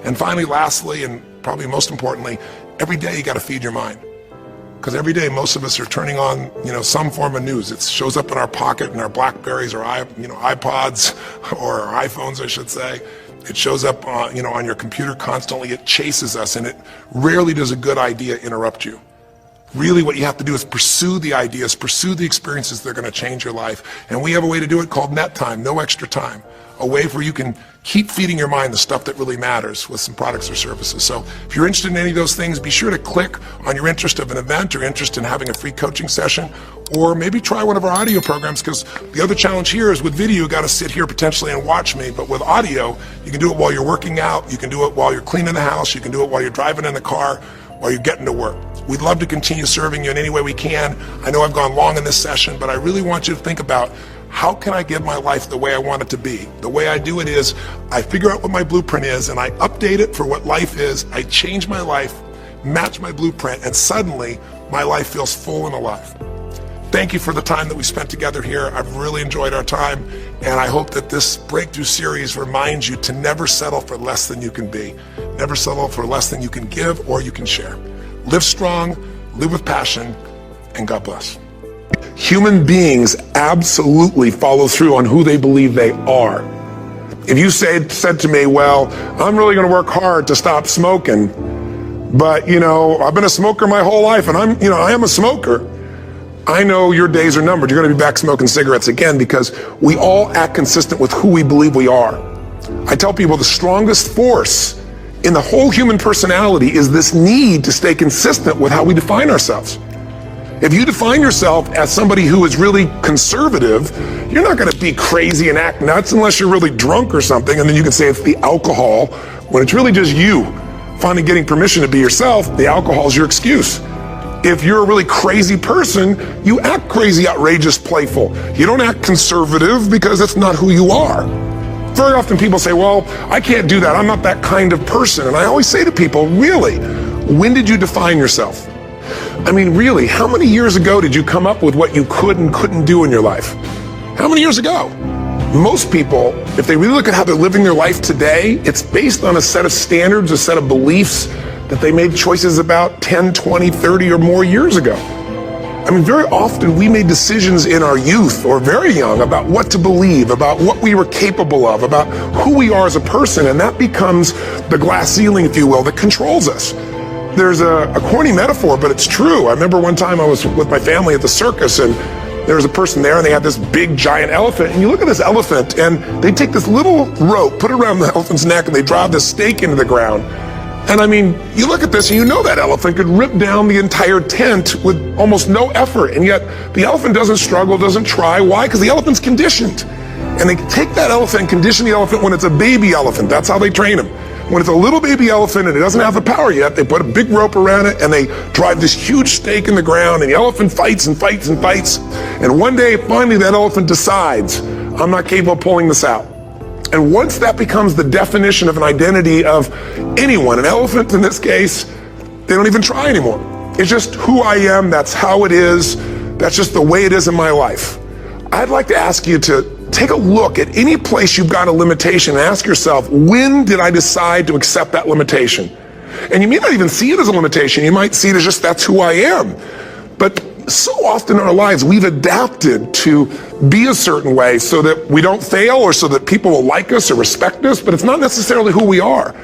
And finally, lastly, and probably most importantly, every day you got to feed your mind. Because every day most of us are turning on, some form of news. It shows up in our pocket, in our Blackberries or iPods or our iPhones, I should say. It shows up, on your computer constantly. It chases us, and it rarely does a good idea interrupt you. Really what you have to do is pursue the ideas, pursue the experiences that are going to change your life. And we have a way to do it called net time, no extra time. A way where you can keep feeding your mind the stuff that really matters with some products or services. So if you're interested in any of those things, be sure to click on your interest of an event or interest in having a free coaching session, or maybe try one of our audio programs, because the other challenge here is with video, you got to sit here potentially and watch me, but with audio, you can do it while you're working out, you can do it while you're cleaning the house, you can do it while you're driving in the car, while you're getting to work. We'd love to continue serving you in any way we can. I know I've gone long in this session, but I really want you to think about, how can I give my life the way I want it to be? The way I do it is I figure out what my blueprint is and I update it for what life is. I change my life, match my blueprint, and suddenly my life feels full and alive. Thank you for the time that we spent together here. I've really enjoyed our time, and I hope that this breakthrough series reminds you to never settle for less than you can be. Never settle for less than you can give or you can share. Live strong, live with passion, and God bless. Human beings absolutely follow through on who they believe they are. If you said to me, well, I'm really going to work hard to stop smoking, but I've been a smoker my whole life and I am a smoker. I know your days are numbered. You're going to be back smoking cigarettes again, because we all act consistent with who we believe we are. I tell people the strongest force in the whole human personality is this need to stay consistent with how we define ourselves. If you define yourself as somebody who is really conservative, you're not going to be crazy and act nuts unless you're really drunk or something, and then you can say it's the alcohol, when it's really just you finally getting permission to be yourself. The alcohol is your excuse. If you're a really crazy person, you act crazy, outrageous, playful. You don't act conservative because that's not who you are. Very often people say, well, I can't do that. I'm not that kind of person. And I always say to people, really, when did you define yourself? I mean, really, how many years ago did you come up with what you could and couldn't do in your life? How many years ago? Most people, if they really look at how they're living their life today, it's based on a set of standards, a set of beliefs that they made choices about 10, 20, 30 or more years ago. I mean, very often we made decisions in our youth or very young about what to believe, about what we were capable of, about who we are as a person, and that becomes the glass ceiling, if you will, that controls us. There's a corny metaphor, but it's true. I remember one time I was with my family at the circus, and there was a person there, and they had this big giant elephant, and you look at this elephant, and they take this little rope, put it around the elephant's neck, and they drive this stake into the ground. And I mean, you look at this and you know that elephant could rip down the entire tent with almost no effort, and yet the elephant doesn't struggle, doesn't try. Why? Because the elephant's conditioned. And they take that elephant and condition the elephant when it's a baby elephant. That's how they train him. When it's a little baby elephant and it doesn't have the power yet, they put a big rope around it and they drive this huge stake in the ground, and the elephant fights and fights and fights. And one day, finally, that elephant decides, I'm not capable of pulling this out. And once that becomes the definition of an identity of anyone, an elephant in this case, they don't even try anymore. It's just who I am, that's how it is, that's just the way it is in my life. I'd like to ask you to take a look at any place you've got a limitation and ask yourself, when did I decide to accept that limitation? And you may not even see it as a limitation. You might see it as just that's who I am. But so often in our lives, we've adapted to be a certain way so that we don't fail or so that people will like us or respect us, but it's not necessarily who we are.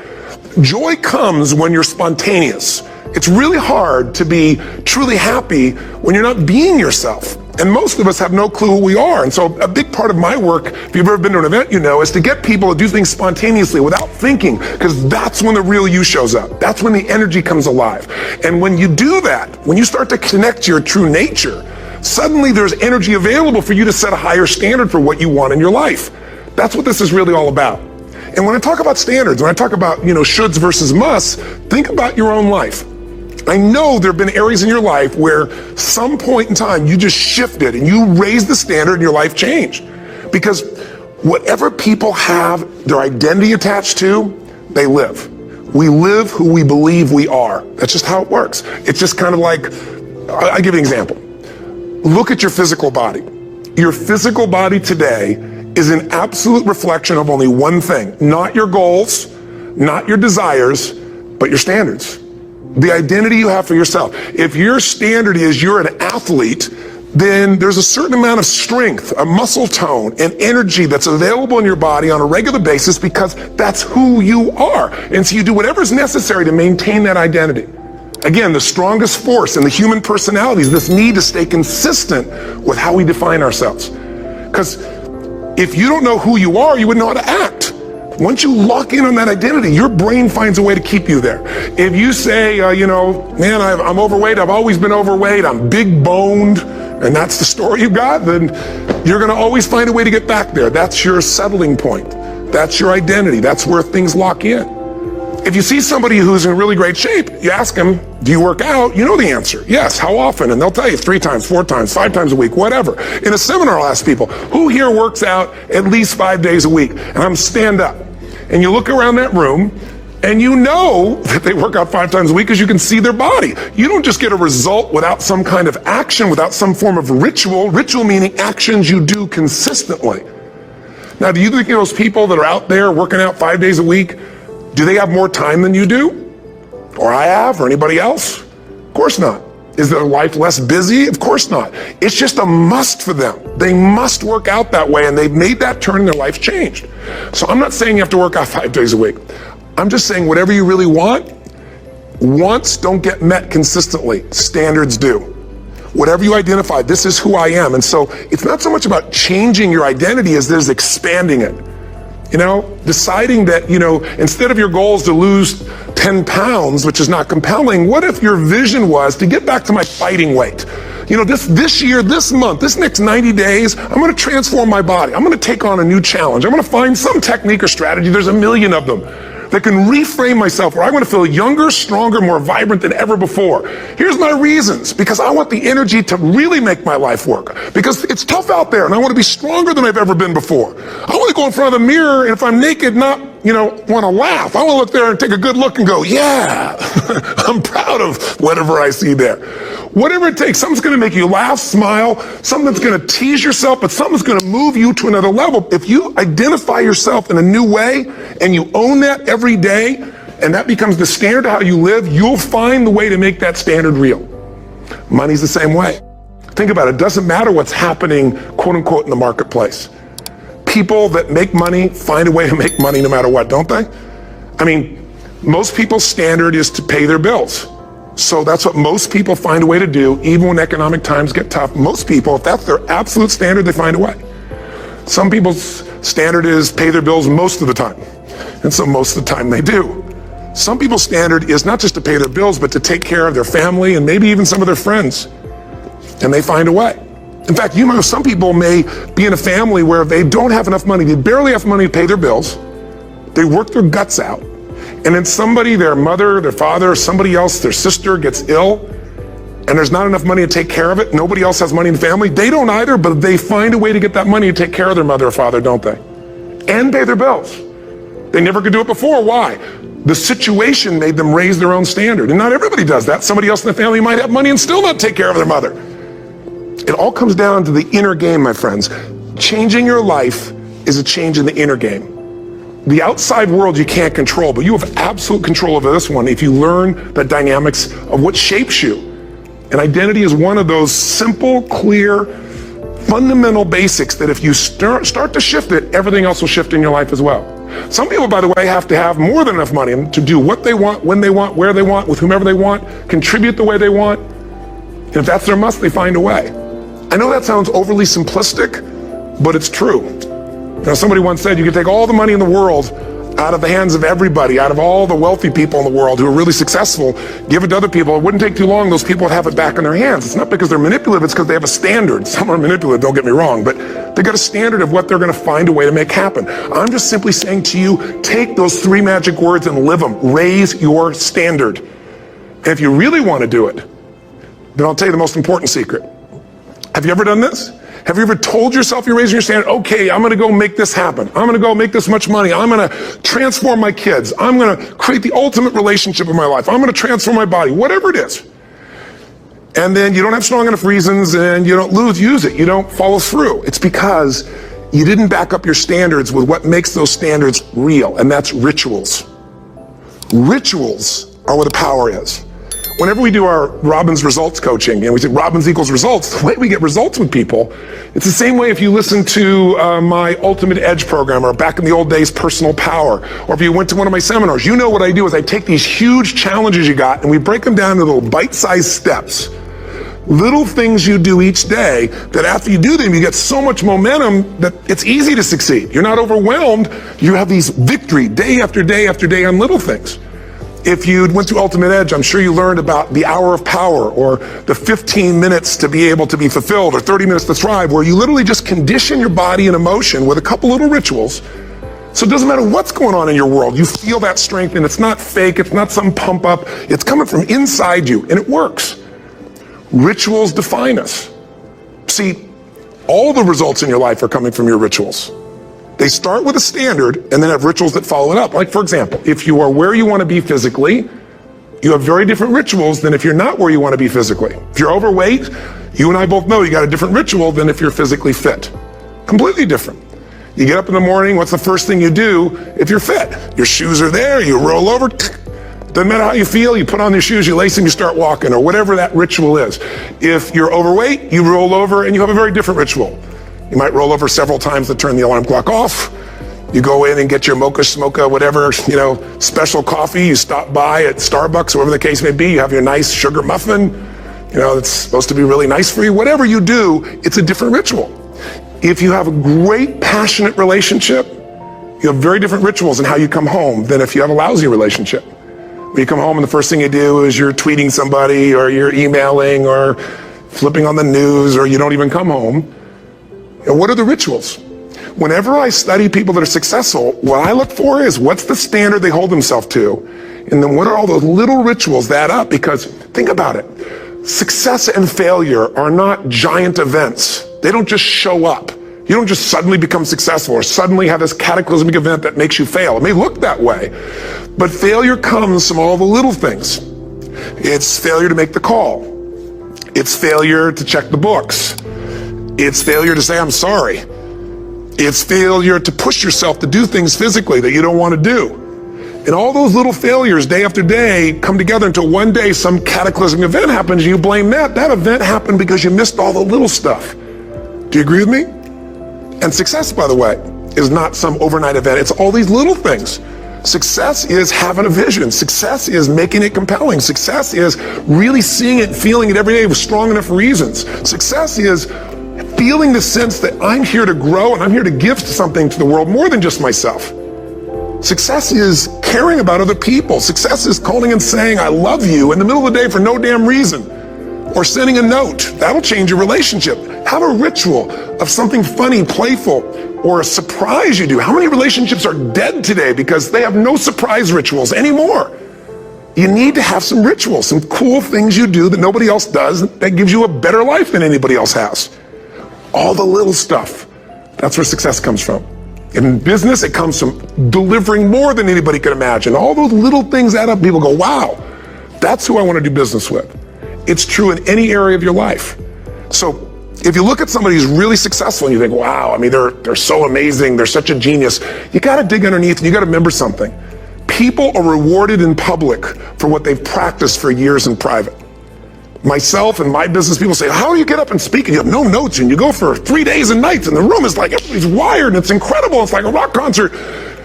Joy comes when you're spontaneous. It's really hard to be truly happy when you're not being yourself. And most of us have no clue who we are. And so a big part of my work, if you've ever been to an event, you know, is to get people to do things spontaneously without thinking, because that's when the real you shows up. That's when the energy comes alive. And when you do that, when you start to connect to your true nature, suddenly there's energy available for you to set a higher standard for what you want in your life. That's what this is really all about. And when I talk about standards, when I talk about, shoulds versus musts, think about your own life. I know there have been areas in your life where some point in time you just shifted and you raised the standard and your life changed. Because whatever people have their identity attached to, they live. We live who we believe we are. That's just how it works. It's just kind of like, I'll give you an example. Look at your physical body. Your physical body today is an absolute reflection of only one thing. Not your goals, not your desires, but your standards. The identity you have for yourself. If your standard is you're an athlete, then there's a certain amount of strength, a muscle tone, and energy that's available in your body on a regular basis because that's who you are. And so you do whatever's necessary to maintain that identity. Again, the strongest force in the human personality is this need to stay consistent with how we define ourselves. Because if you don't know who you are, you wouldn't know how to act. Once you lock in on that identity, your brain finds a way to keep you there. If you say, man, I'm overweight, I've always been overweight, I'm big boned, and that's the story you got, then you're gonna always find a way to get back there. That's your settling point. That's your identity. That's where things lock in. If you see somebody who's in really great shape, you ask them, do you work out? You know the answer. Yes. How often? And they'll tell you 3 times, 4 times, 5 times a week, whatever. In a seminar, I'll ask people, who here works out at least 5 days a week? And I'm stand up. And you look around that room, and you know that they work out 5 times a week because you can see their body. You don't just get a result without some kind of action, without some form of ritual. Ritual meaning actions you do consistently. Now, do you think those people that are out there working out 5 days a week, do they have more time than you do? Or I have, or anybody else? Of course not. Is their life less busy? Of course not. It's just a must for them. They must work out that way, and they've made that turn and their life's changed. So I'm not saying you have to work out 5 days a week. I'm just saying whatever you really want, wants don't get met consistently. Standards do. Whatever you identify, this is who I am. And so it's not so much about changing your identity as it is expanding it. Deciding that, instead of your goal is to lose 10 pounds, which is not compelling, what if your vision was to get back to my fighting weight? This year, this month, this next 90 days, I'm going to transform my body. I'm going to take on a new challenge. I'm going to find some technique or strategy. There's a million of them that can reframe myself where I want to feel younger, stronger, more vibrant than ever before. Here's my reasons. Because I want the energy to really make my life work. Because it's tough out there and I want to be stronger than I've ever been before. I want to go in front of the mirror and if I'm naked, not, want to laugh. I want to look there and take a good look and go, yeah, I'm proud of whatever I see there. Whatever it takes, something's going to make you laugh, smile, something's going to tease yourself, but something's going to move you to another level. If you identify yourself in a new way and you own that every day, and that becomes the standard of how you live, you'll find the way to make that standard real. Money's the same way. Think about it. It doesn't matter what's happening, quote unquote, in the marketplace. People that make money find a way to make money no matter what, don't they? I mean, most people's standard is to pay their bills. So that's what most people find a way to do, even when economic times get tough. Most people, if that's their absolute standard, they find a way. Some people's standard is pay their bills most of the time. And so most of the time they do. Some people's standard is not just to pay their bills, but to take care of their family and maybe even some of their friends. And they find a way. In fact, some people may be in a family where they don't have enough money. They barely have money to pay their bills. They work their guts out. And then somebody, their mother, their father, somebody else, their sister gets ill, and there's not enough money to take care of it. Nobody else has money in the family. They don't either, but they find a way to get that money to take care of their mother or father, don't they? And pay their bills. They never could do it before. Why? The situation made them raise their own standard. And not everybody does that. Somebody else in the family might have money and still not take care of their mother. It all comes down to the inner game, my friends. Changing your life is a change in the inner game. The outside world you can't control, but you have absolute control over this one if you learn the dynamics of what shapes you. And identity is one of those simple, clear, fundamental basics that if you start to shift it, everything else will shift in your life as well. Some people, by the way, have to have more than enough money to do what they want, when they want, where they want, with whomever they want, contribute the way they want. And if that's their must, they find a way. I know that sounds overly simplistic, but it's true. Somebody once said you could take all the money in the world out of the hands of everybody, out of all the wealthy people in the world who are really successful, give it to other people. It wouldn't take too long. Those people would have it back in their hands. It's not because they're manipulative. It's because they have a standard. Some are manipulative, don't get me wrong, but they got a standard of what they're going to find a way to make happen. I'm just simply saying to you, take those 3 magic words and live them. Raise your standard. And if you really want to do it, then I'll tell you the most important secret. Have you ever done this? Have you ever told yourself you're raising your standard? Okay, I'm going to go make this happen. I'm going to go make this much money. I'm going to transform my kids. I'm going to create the ultimate relationship in my life. I'm going to transform my body, whatever it is. And then you don't have strong enough reasons and you don't use it. You don't follow through. It's because you didn't back up your standards with what makes those standards real, and that's rituals. Rituals are where the power is. Whenever we do our Robbins results coaching, and we say Robbins equals results, the way we get results with people, it's the same way if you listen to my Ultimate Edge program, or back in the old days, Personal Power, or if you went to one of my seminars. You know what I do is I take these huge challenges you got and we break them down into little bite-sized steps. Little things you do each day that after you do them, you get so much momentum that it's easy to succeed. You're not overwhelmed. You have these victory day after day after day on little things. If you went to Ultimate Edge, I'm sure you learned about the hour of power, or the 15 minutes to be able to be fulfilled, or 30 minutes to thrive, where you literally just condition your body and emotion with a couple little rituals. So it doesn't matter what's going on in your world. You feel that strength, and it's not fake. It's not some pump up. It's coming from inside you, and it works. Rituals define us. See, all the results in your life are coming from your rituals. They start with a standard and then have rituals that follow it up. Like, for example, if you are where you want to be physically, you have very different rituals than if you're not where you want to be physically. If you're overweight, you and I both know you got a different ritual than if you're physically fit. Completely different. You get up in the morning, what's the first thing you do if you're fit? Your shoes are there, you roll over. Doesn't matter how you feel, you put on your shoes, you lace them, you start walking, or whatever that ritual is. If you're overweight, you roll over and you have a very different ritual. You might roll over several times to turn the alarm clock off. You go in and get your mocha, smocha, whatever, special coffee. You stop by at Starbucks, whatever the case may be. You have your nice sugar muffin. It's supposed to be really nice for you. Whatever you do, it's a different ritual. If you have a great, passionate relationship, you have very different rituals in how you come home than if you have a lousy relationship. When you come home and the first thing you do is you're tweeting somebody, or you're emailing, or flipping on the news, or you don't even come home. What are the rituals? Whenever I study people that are successful, what I look for is what's the standard they hold themselves to, and then what are all those little rituals that add up? Because think about it. Success and failure are not giant events. They don't just show up. You don't just suddenly become successful or suddenly have this cataclysmic event that makes you fail. It may look that way, but failure comes from all the little things. It's failure to make the call. It's failure to check the books. It's failure to say, I'm sorry. It's failure to push yourself to do things physically that you don't want to do. And all those little failures day after day come together until one day some cataclysmic event happens and you blame that. That event happened because you missed all the little stuff. Do you agree with me? And success, by the way, is not some overnight event. It's all these little things. Success is having a vision. Success is making it compelling. Success is really seeing it, feeling it every day with strong enough reasons. Success is feeling the sense that I'm here to grow and I'm here to give something to the world more than just myself. Success is caring about other people. Success is calling and saying, I love you in the middle of the day for no damn reason. Or sending a note. That'll change your relationship. Have a ritual of something funny, playful, or a surprise you do. How many relationships are dead today because they have no surprise rituals anymore? You need to have some rituals, some cool things you do that nobody else does that gives you a better life than anybody else has. All the little stuff. That's where success comes from. In business, it comes from delivering more than anybody could imagine. All those little things add up. People go, wow, that's who I want to do business with. It's true in any area of your life. So if you look at somebody who's really successful and you think, wow, they're so amazing, they're such a genius, you got to dig underneath and you got to remember something. People are rewarded in public for what they've practiced for years in private. Myself and my business people say, how do you get up and speak and you have no notes and you go for 3 days and nights and the room is like, everybody's wired and it's incredible, it's like a rock concert.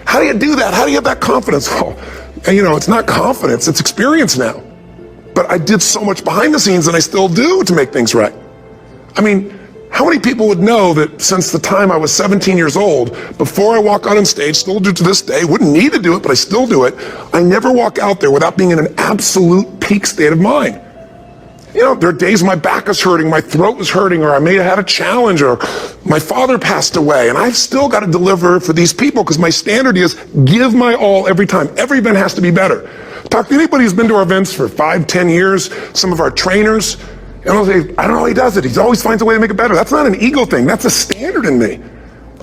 How do you do that? How do you have that confidence? Oh, and it's not confidence, it's experience now. But I did so much behind the scenes and I still do to make things right. How many people would know that since the time I was 17 years old, before I walk out on stage, still do to this day, wouldn't need to do it, but I still do it, I never walk out there without being in an absolute peak state of mind. There are days my back is hurting, my throat was hurting, or I may have had a challenge, or my father passed away, and I've still got to deliver for these people because my standard is give my all every time. Every event has to be better. Talk to anybody who's been to our events for 5, 10 years, some of our trainers, and I'll say, I don't know how he does it. He always finds a way to make it better. That's not an ego thing. That's a standard in me.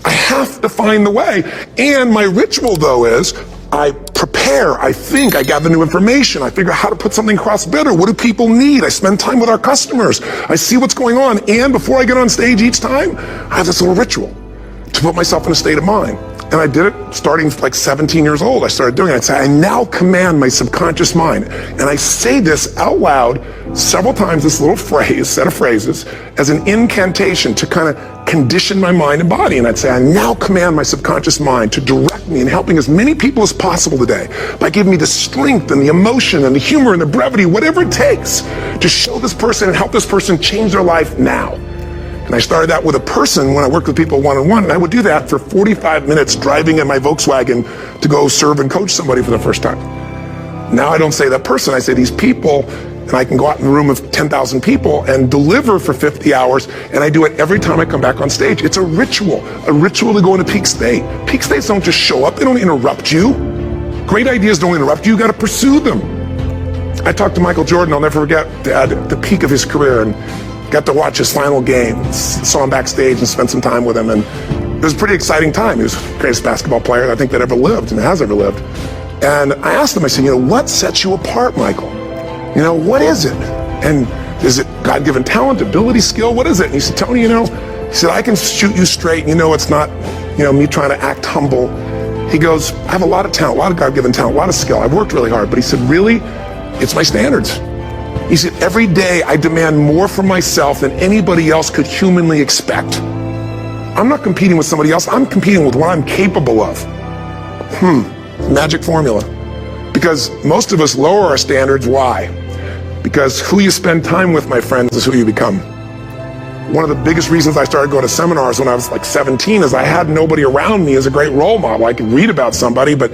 I have to find the way. And my ritual, though, is I prepare, I think, I gather new information, I figure out how to put something across better. What do people need? I spend time with our customers. I see what's going on. And before I get on stage each time, I have this little ritual to put myself in a state of mind. And I did it starting like 17 years old. I started doing it. I'd say, I now command my subconscious mind. And I say this out loud several times, this little phrase, set of phrases, as an incantation to kind of condition my mind and body. And I'd say, I now command my subconscious mind to direct me in helping as many people as possible today by giving me the strength and the emotion and the humor and the brevity, whatever it takes to show this person and help this person change their life now. And I started that with a person when I worked with people one-on-one, and I would do that for 45 minutes driving in my Volkswagen to go serve and coach somebody for the first time. Now I don't say that person, I say these people, and I can go out in a room of 10,000 people and deliver for 50 hours, and I do it every time I come back on stage. It's a ritual to go into peak state. Peak states don't just show up, they don't interrupt you. Great ideas don't interrupt you, you gotta pursue them. I talked to Michael Jordan, I'll never forget, at the peak of his career, and got to watch his final game, saw him backstage and spent some time with him, and it was a pretty exciting time. He was the greatest basketball player I think that ever lived and has ever lived. And I asked him, I said, what sets you apart, Michael? What is it? And is it God-given talent, ability, skill? What is it? And he said, Tony, he said, I can shoot you straight, and it's not, me trying to act humble. He goes, I have a lot of talent, a lot of God-given talent, a lot of skill. I've worked really hard. But he said, really, it's my standards. He said, every day I demand more from myself than anybody else could humanly expect. I'm not competing with somebody else. I'm competing with what I'm capable of. Magic formula. Because most of us lower our standards. Why? Because who you spend time with, my friends, is who you become. One of the biggest reasons I started going to seminars when I was like 17 is I had nobody around me as a great role model. I could read about somebody, but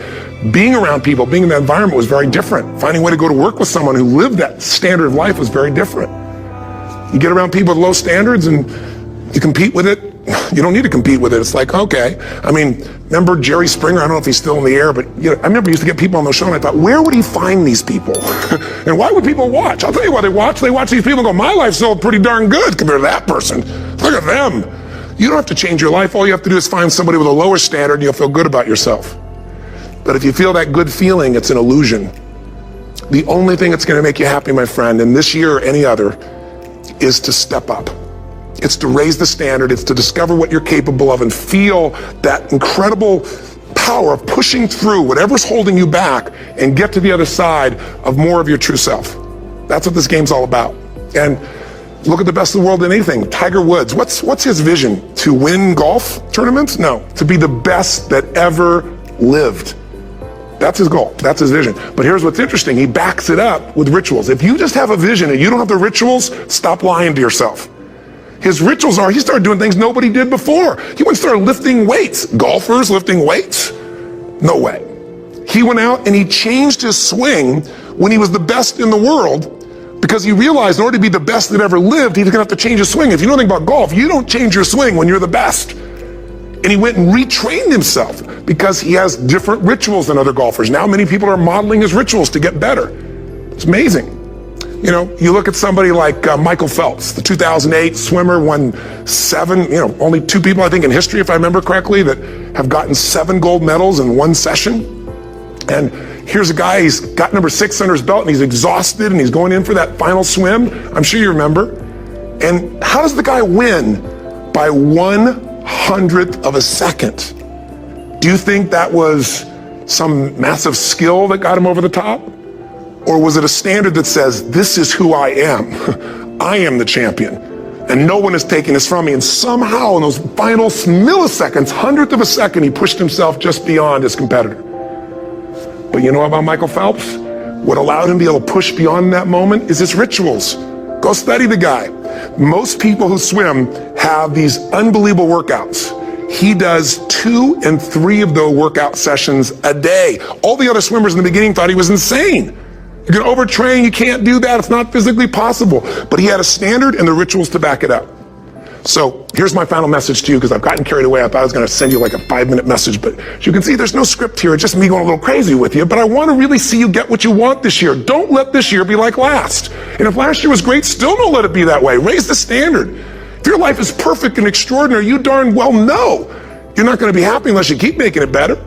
being around people, being in that environment was very different. Finding a way to go to work with someone who lived that standard of life was very different. You get around people with low standards and you compete with it. You don't need to compete with it. It's like, okay. Remember Jerry Springer? I don't know if he's still in the air, but I remember he used to get people on the show, and I thought, where would he find these people? And why would people watch? I'll tell you why they watch. They watch these people and go, my life's still pretty darn good compared to that person. Look at them. You don't have to change your life. All you have to do is find somebody with a lower standard, and you'll feel good about yourself. But if you feel that good feeling, it's an illusion. The only thing that's going to make you happy, my friend, and this year or any other, is to step up. It's to raise the standard. It's to discover what you're capable of and feel that incredible power of pushing through whatever's holding you back and get to the other side of more of your true self. That's what this game's all about. And look at the best of the world in anything. Tiger Woods, what's his vision? To win golf tournaments? No, to be the best that ever lived. That's his goal. That's his vision. But here's what's interesting. He backs it up with rituals. If you just have a vision and you don't have the rituals, stop lying to yourself. His rituals are, he started doing things nobody did before. He went and started lifting weights. Golfers lifting weights? No way. He went out and he changed his swing when he was the best in the world because he realized in order to be the best that ever lived, he's gonna have to change his swing. If you know anything about golf, you don't change your swing when you're the best. And he went and retrained himself because he has different rituals than other golfers. Now many people are modeling his rituals to get better. It's amazing. You look at somebody like Michael Phelps, the 2008 swimmer, won 7, only 2 people, I think, in history, if I remember correctly, that have gotten 7 gold medals in one session. And here's a guy, he's got number 6 under his belt, and he's exhausted, and he's going in for that final swim. I'm sure you remember. And how does the guy win? By 1/100th of a second. Do you think that was some massive skill that got him over the top? Or was it a standard that says, this is who I am. I am the champion. And no one is taking this from me. And somehow in those final milliseconds, 100th of a second, he pushed himself just beyond his competitor. But you know about Michael Phelps? What allowed him to be able to push beyond that moment is his rituals. Go study the guy. Most people who swim have these unbelievable workouts. He does 2 and 3 of those workout sessions a day. All the other swimmers in the beginning thought he was insane. You're gonna overtrain, you can't do that, it's not physically possible. But he had a standard and the rituals to back it up. So here's my final message to you, because I've gotten carried away. I thought I was gonna send you like a 5-minute message, but as you can see, there's no script here. It's just me going a little crazy with you, but I wanna really see you get what you want this year. Don't let this year be like last. And if last year was great, still don't let it be that way. Raise the standard. If your life is perfect and extraordinary, you darn well know you're not gonna be happy unless you keep making it better.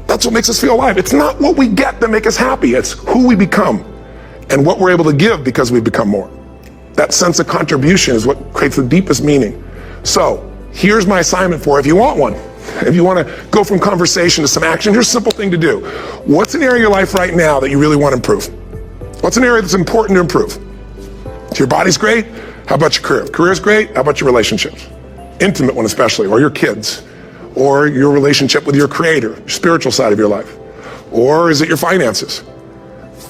That's what makes us feel alive. It's not what we get that make us happy. It's who we become and what we're able to give because we become more. That sense of contribution is what creates the deepest meaning. So here's my assignment for you if you want one. if you want to go from conversation to some action, here's a simple thing to do. What's an area of your life right now that you really want to improve? What's an area that's important to improve? So your body's great, how about your career? Career's great, how about your relationships? Intimate one especially, or your kids, or your relationship with your creator, your spiritual side of your life, or is it your finances?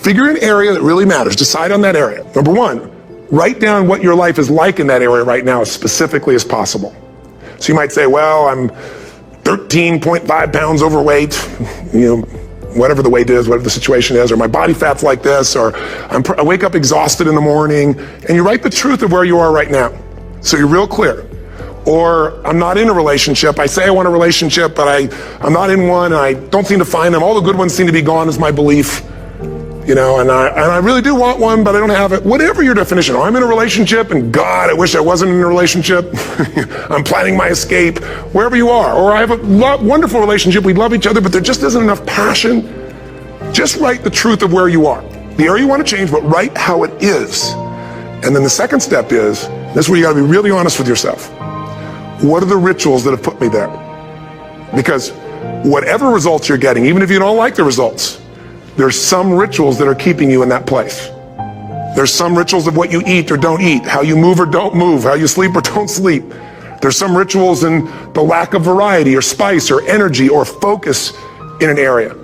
Figure an area that really matters, decide on that area. Number one, write down what your life is like in that area right now as specifically as possible. So you might say, well, I'm 13.5 pounds overweight, whatever the weight is, whatever the situation is, or my body fat's like this, or I wake up exhausted in the morning, and you write the truth of where you are right now. So you're real clear. Or I'm not in a relationship. I say I want a relationship, but I'm not in one, and I don't seem to find them. All the good ones seem to be gone is my belief. And I really do want one, but I don't have it. Whatever your definition, or I'm in a relationship, and God, I wish I wasn't in a relationship. I'm planning my escape, wherever you are. Or I have a wonderful relationship, we love each other, but there just isn't enough passion. Just write the truth of where you are. The area you want to change, but write how it is. And then the second step is, this is where you got to be really honest with yourself. What are the rituals that have put me there? Because whatever results you're getting, even if you don't like the results, there's some rituals that are keeping you in that place. There's some rituals of what you eat or don't eat, how you move or don't move, how you sleep or don't sleep. There's some rituals in the lack of variety or spice or energy or focus in an area.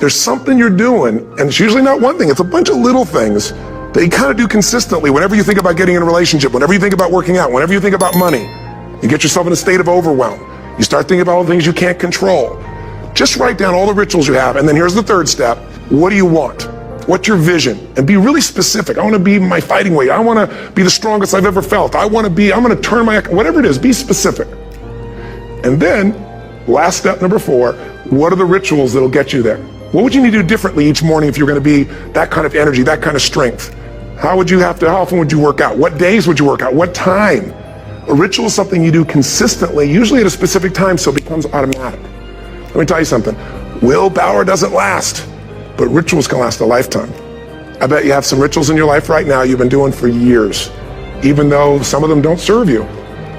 There's something you're doing, and it's usually not one thing, it's a bunch of little things that you kind of do consistently whenever you think about getting in a relationship, whenever you think about working out, whenever you think about money. You get yourself in a state of overwhelm. You start thinking about all the things you can't control. Just write down all the rituals you have, and then here's the third step. What do you want? What's your vision? And be really specific. I want to be my fighting weight. I want to be the strongest I've ever felt. I'm going to turn whatever it is, be specific. And then, last step number 4, what are the rituals that'll get you there? What would you need to do differently each morning if you're going to be that kind of energy, that kind of strength? How often would you work out? What days would you work out? What time? A ritual is something you do consistently, usually at a specific time, so it becomes automatic. Let me tell you something. Willpower doesn't last, but rituals can last a lifetime. I bet you have some rituals in your life right now you've been doing for years, even though some of them don't serve you.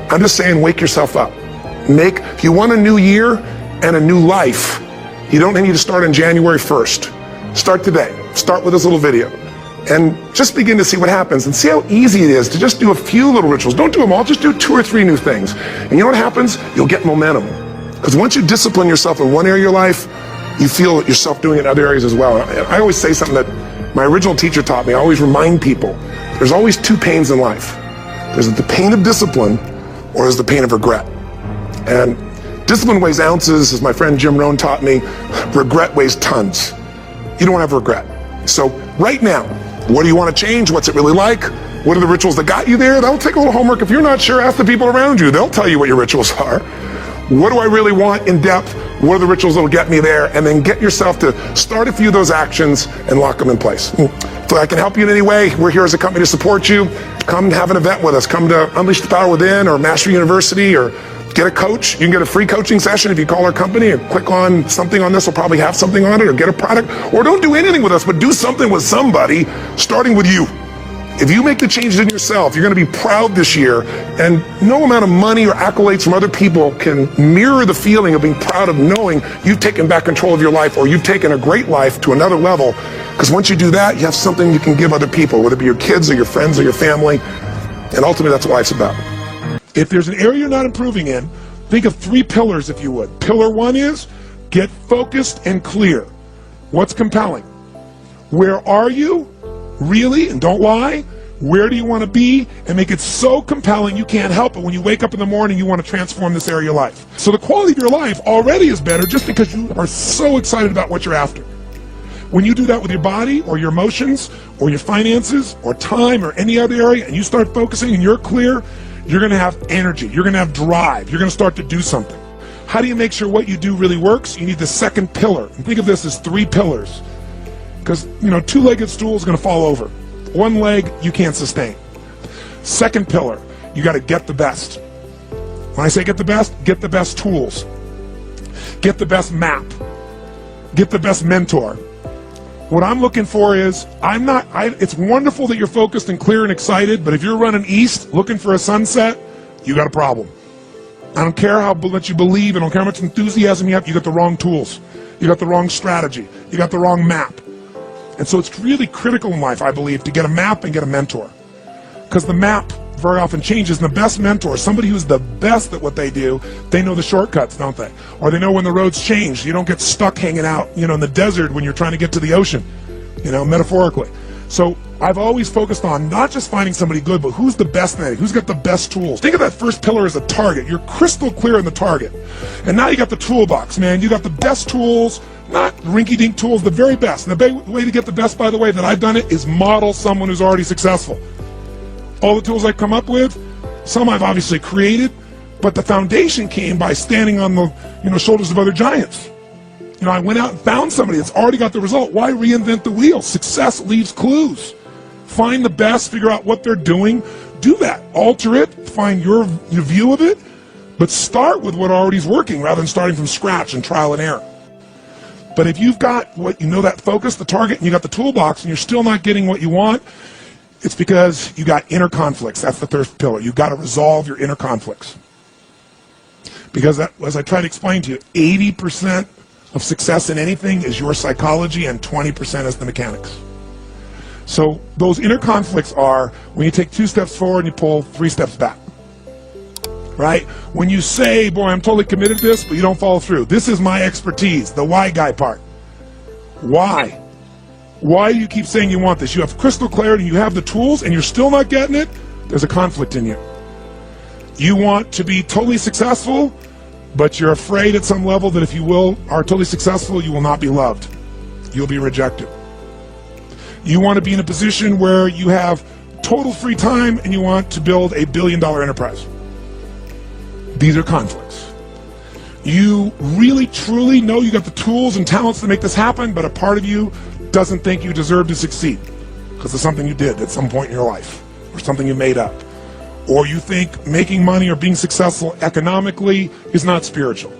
I'm just saying, wake yourself up. If you want a new year and a new life, you don't need to start on January 1st. Start today. Start with this little video. And just begin to see what happens and see how easy it is to just do a few little rituals. Don't do them all, just do 2 or 3 new things. And you know what happens? You'll get momentum. Because once you discipline yourself in one area of your life, you feel yourself doing it in other areas as well. And I always say something that my original teacher taught me. I always remind people, there's always 2 pains in life. There's the pain of discipline, or there's the pain of regret. And discipline weighs ounces, as my friend Jim Rohn taught me. Regret weighs tons. You don't want to have regret. So right now, what do you want to change? What's it really like? What are the rituals that got you there? That'll take a little homework. If you're not sure, ask the people around you. They'll tell you what your rituals are. What do I really want in depth? What are the rituals that'll get me there? And then get yourself to start a few of those actions and lock them in place. If I can help you in any way, we're here as a company to support you. Come have an event with us. Come to Unleash the Power Within or Mastery University, or get a coach. You can get a free coaching session if you call our company and click on something on this. Will probably have something on it, or get a product, or don't do anything with us, but do something with somebody, starting with you. If you make the changes in yourself, you're going to be proud this year, and no amount of money or accolades from other people can mirror the feeling of being proud of knowing you've taken back control of your life, or you've taken a great life to another level. Because once you do that, you have something you can give other people, whether it be your kids or your friends or your family, and ultimately that's what life's about. If there's an area you're not improving in, think of 3 pillars, if you would. Pillar 1 is get focused and clear. What's compelling? Where are you? Really? And don't lie. Where do you want to be? And make it so compelling you can't help it. When you wake up in the morning, you want to transform this area of your life. So the quality of your life already is better just because you are so excited about what you're after. When you do that with your body or your emotions or your finances or time or any other area, and you start focusing and you're clear, you're going to have energy. You're going to have drive. You're going to start to do something. How do you make sure what you do really works? You need the second pillar. And think of this as 3 pillars. Because, 2-legged stool is going to fall over. 1 leg, you can't sustain. Second pillar, you got to get the best. When I say get the best tools. Get the best map. Get the best mentor. What I'm looking for is, it's wonderful that you're focused and clear and excited, but if you're running east looking for a sunset, you got a problem. I don't care how much you believe, I don't care how much enthusiasm you have, you got the wrong tools. You got the wrong strategy. You got the wrong map. And so it's really critical in life, I believe, to get a map and get a mentor. Because the map very often changes, and the best mentor, somebody who's the best at what they do, they know the shortcuts, don't they? Or they know when the roads change. You don't get stuck hanging out, in the desert when you're trying to get to the ocean, metaphorically. So I've always focused on not just finding somebody good, but who's the best at it, who's got the best tools. Think of that first pillar as a target. You're crystal clear in the target. And now you got the toolbox, man. You got the best tools, not rinky-dink tools, the very best. And the way to get the best, by the way, that I've done it is model someone who's already successful. All the tools I come up with, some I've obviously created, but the foundation came by standing on the shoulders of other giants. I went out and found somebody that's already got the result. Why reinvent the wheel? Success leaves clues. Find the best, figure out what they're doing, do that, alter it, find your view of it, but start with what already is working rather than starting from scratch and trial and error. But if you've got that focus, the target, and you got the toolbox, and you're still not getting what you want, it's because you got inner conflicts. That's the third pillar. You've got to resolve your inner conflicts. Because as I try to explain to you, 80% of success in anything is your psychology, and 20% is the mechanics. So those inner conflicts are when you take 2 steps forward and you pull 3 steps back. Right? When you say, boy, I'm totally committed to this, but you don't follow through. This is my expertise, the why guy part. Why? Why do you keep saying you want this? You have crystal clarity, you have the tools, and you're still not getting it? There's a conflict in you. You want to be totally successful, but you're afraid at some level that if you are totally successful, you will not be loved. You'll be rejected. You want to be in a position where you have total free time and you want to build a billion-dollar enterprise. These are conflicts. You really, truly know you got the tools and talents to make this happen, but a part of you doesn't think you deserve to succeed because of something you did at some point in your life or something you made up. Or you think making money or being successful economically is not spiritual.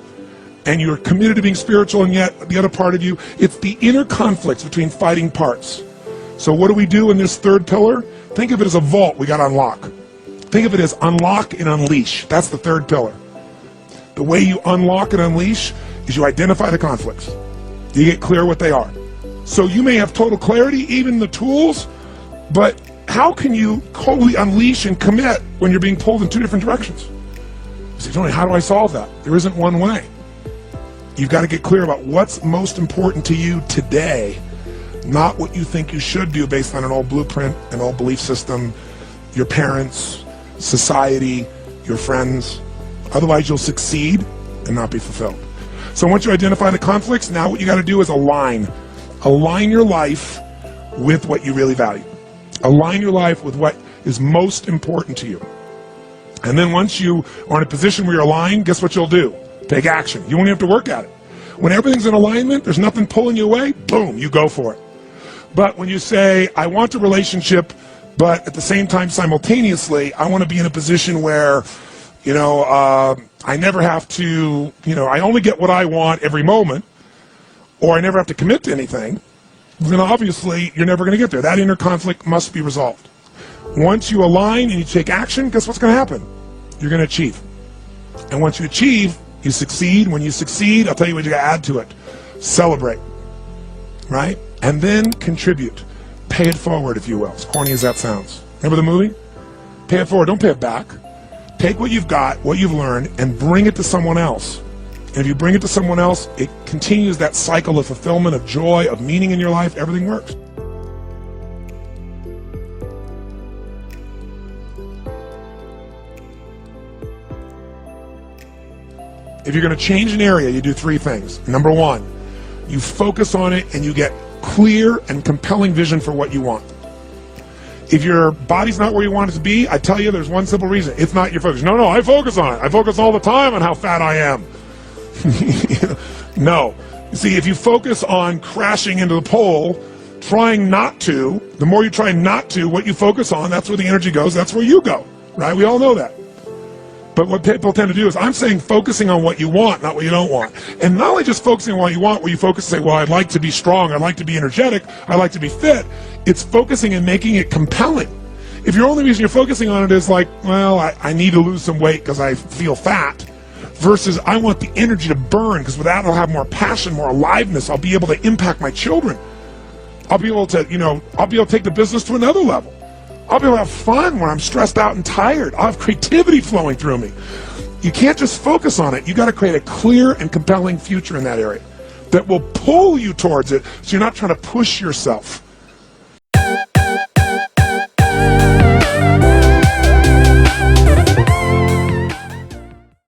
And you're committed to being spiritual, and yet the other part of you, it's the inner conflicts between fighting parts. So what do we do in this third pillar? Think of it as a vault we got to unlock. Think of it as unlock and unleash. That's the third pillar. The way you unlock and unleash is you identify the conflicts. You get clear what they are. So you may have total clarity, even the tools, but how can you totally unleash and commit when you're being pulled in 2 different directions? You say, Tony, how do I solve that? There isn't one way. You've got to get clear about what's most important to you today, not what you think you should do based on an old blueprint, an old belief system, your parents, society, your friends. Otherwise, you'll succeed and not be fulfilled. So once you identify the conflicts, now what you got to do is align. Align your life with what you really value. Align your life with what is most important to you. And then once you are in a position where you're aligned, guess what you'll do? Take action. You won't have to work at it. When everything's in alignment, there's nothing pulling you away, boom, you go for it. But when you say, I want a relationship, but at the same time, simultaneously, I want to be in a position where, I never have to, I only get what I want every moment, or I never have to commit to anything, then obviously you're never going to get there. That inner conflict must be resolved. Once you align and you take action, guess what's going to happen? You're going to achieve. And once you achieve, you succeed. When you succeed, I'll tell you what you got to add to it. Celebrate, right? And then contribute. Pay it forward, if you will, as corny as that sounds. Remember the movie? Pay it forward, don't pay it back. Take what you've got, what you've learned, and bring it to someone else. And if you bring it to someone else, it continues that cycle of fulfillment, of joy, of meaning in your life. Everything works. If you're going to change an area, you do 3 things. Number 1, you focus on it and you get clear and compelling vision for what you want. If your body's not where you want it to be, I tell you there's one simple reason. It's not your focus. No, I focus on it. I focus all the time on how fat I am. No. You see, if you focus on crashing into the pole, trying not to, the more you try not to, what you focus on, that's where the energy goes, that's where you go, right? We all know that. But what people tend to do is, I'm saying focusing on what you want, not what you don't want. And not only just focusing on what you want, where you focus and say, well, I'd like to be strong, I'd like to be energetic, I'd like to be fit. It's focusing and making it compelling. If your only reason you're focusing on it is like, well, I need to lose some weight because I feel fat, versus I want the energy to burn, because with that I'll have more passion, more aliveness. I'll be able to impact my children. I'll be able to, I'll be able to take the business to another level. I'll be able to have fun when I'm stressed out and tired. I'll have creativity flowing through me. You can't just focus on it. You got to create a clear and compelling future in that area that will pull you towards it, so you're not trying to push yourself.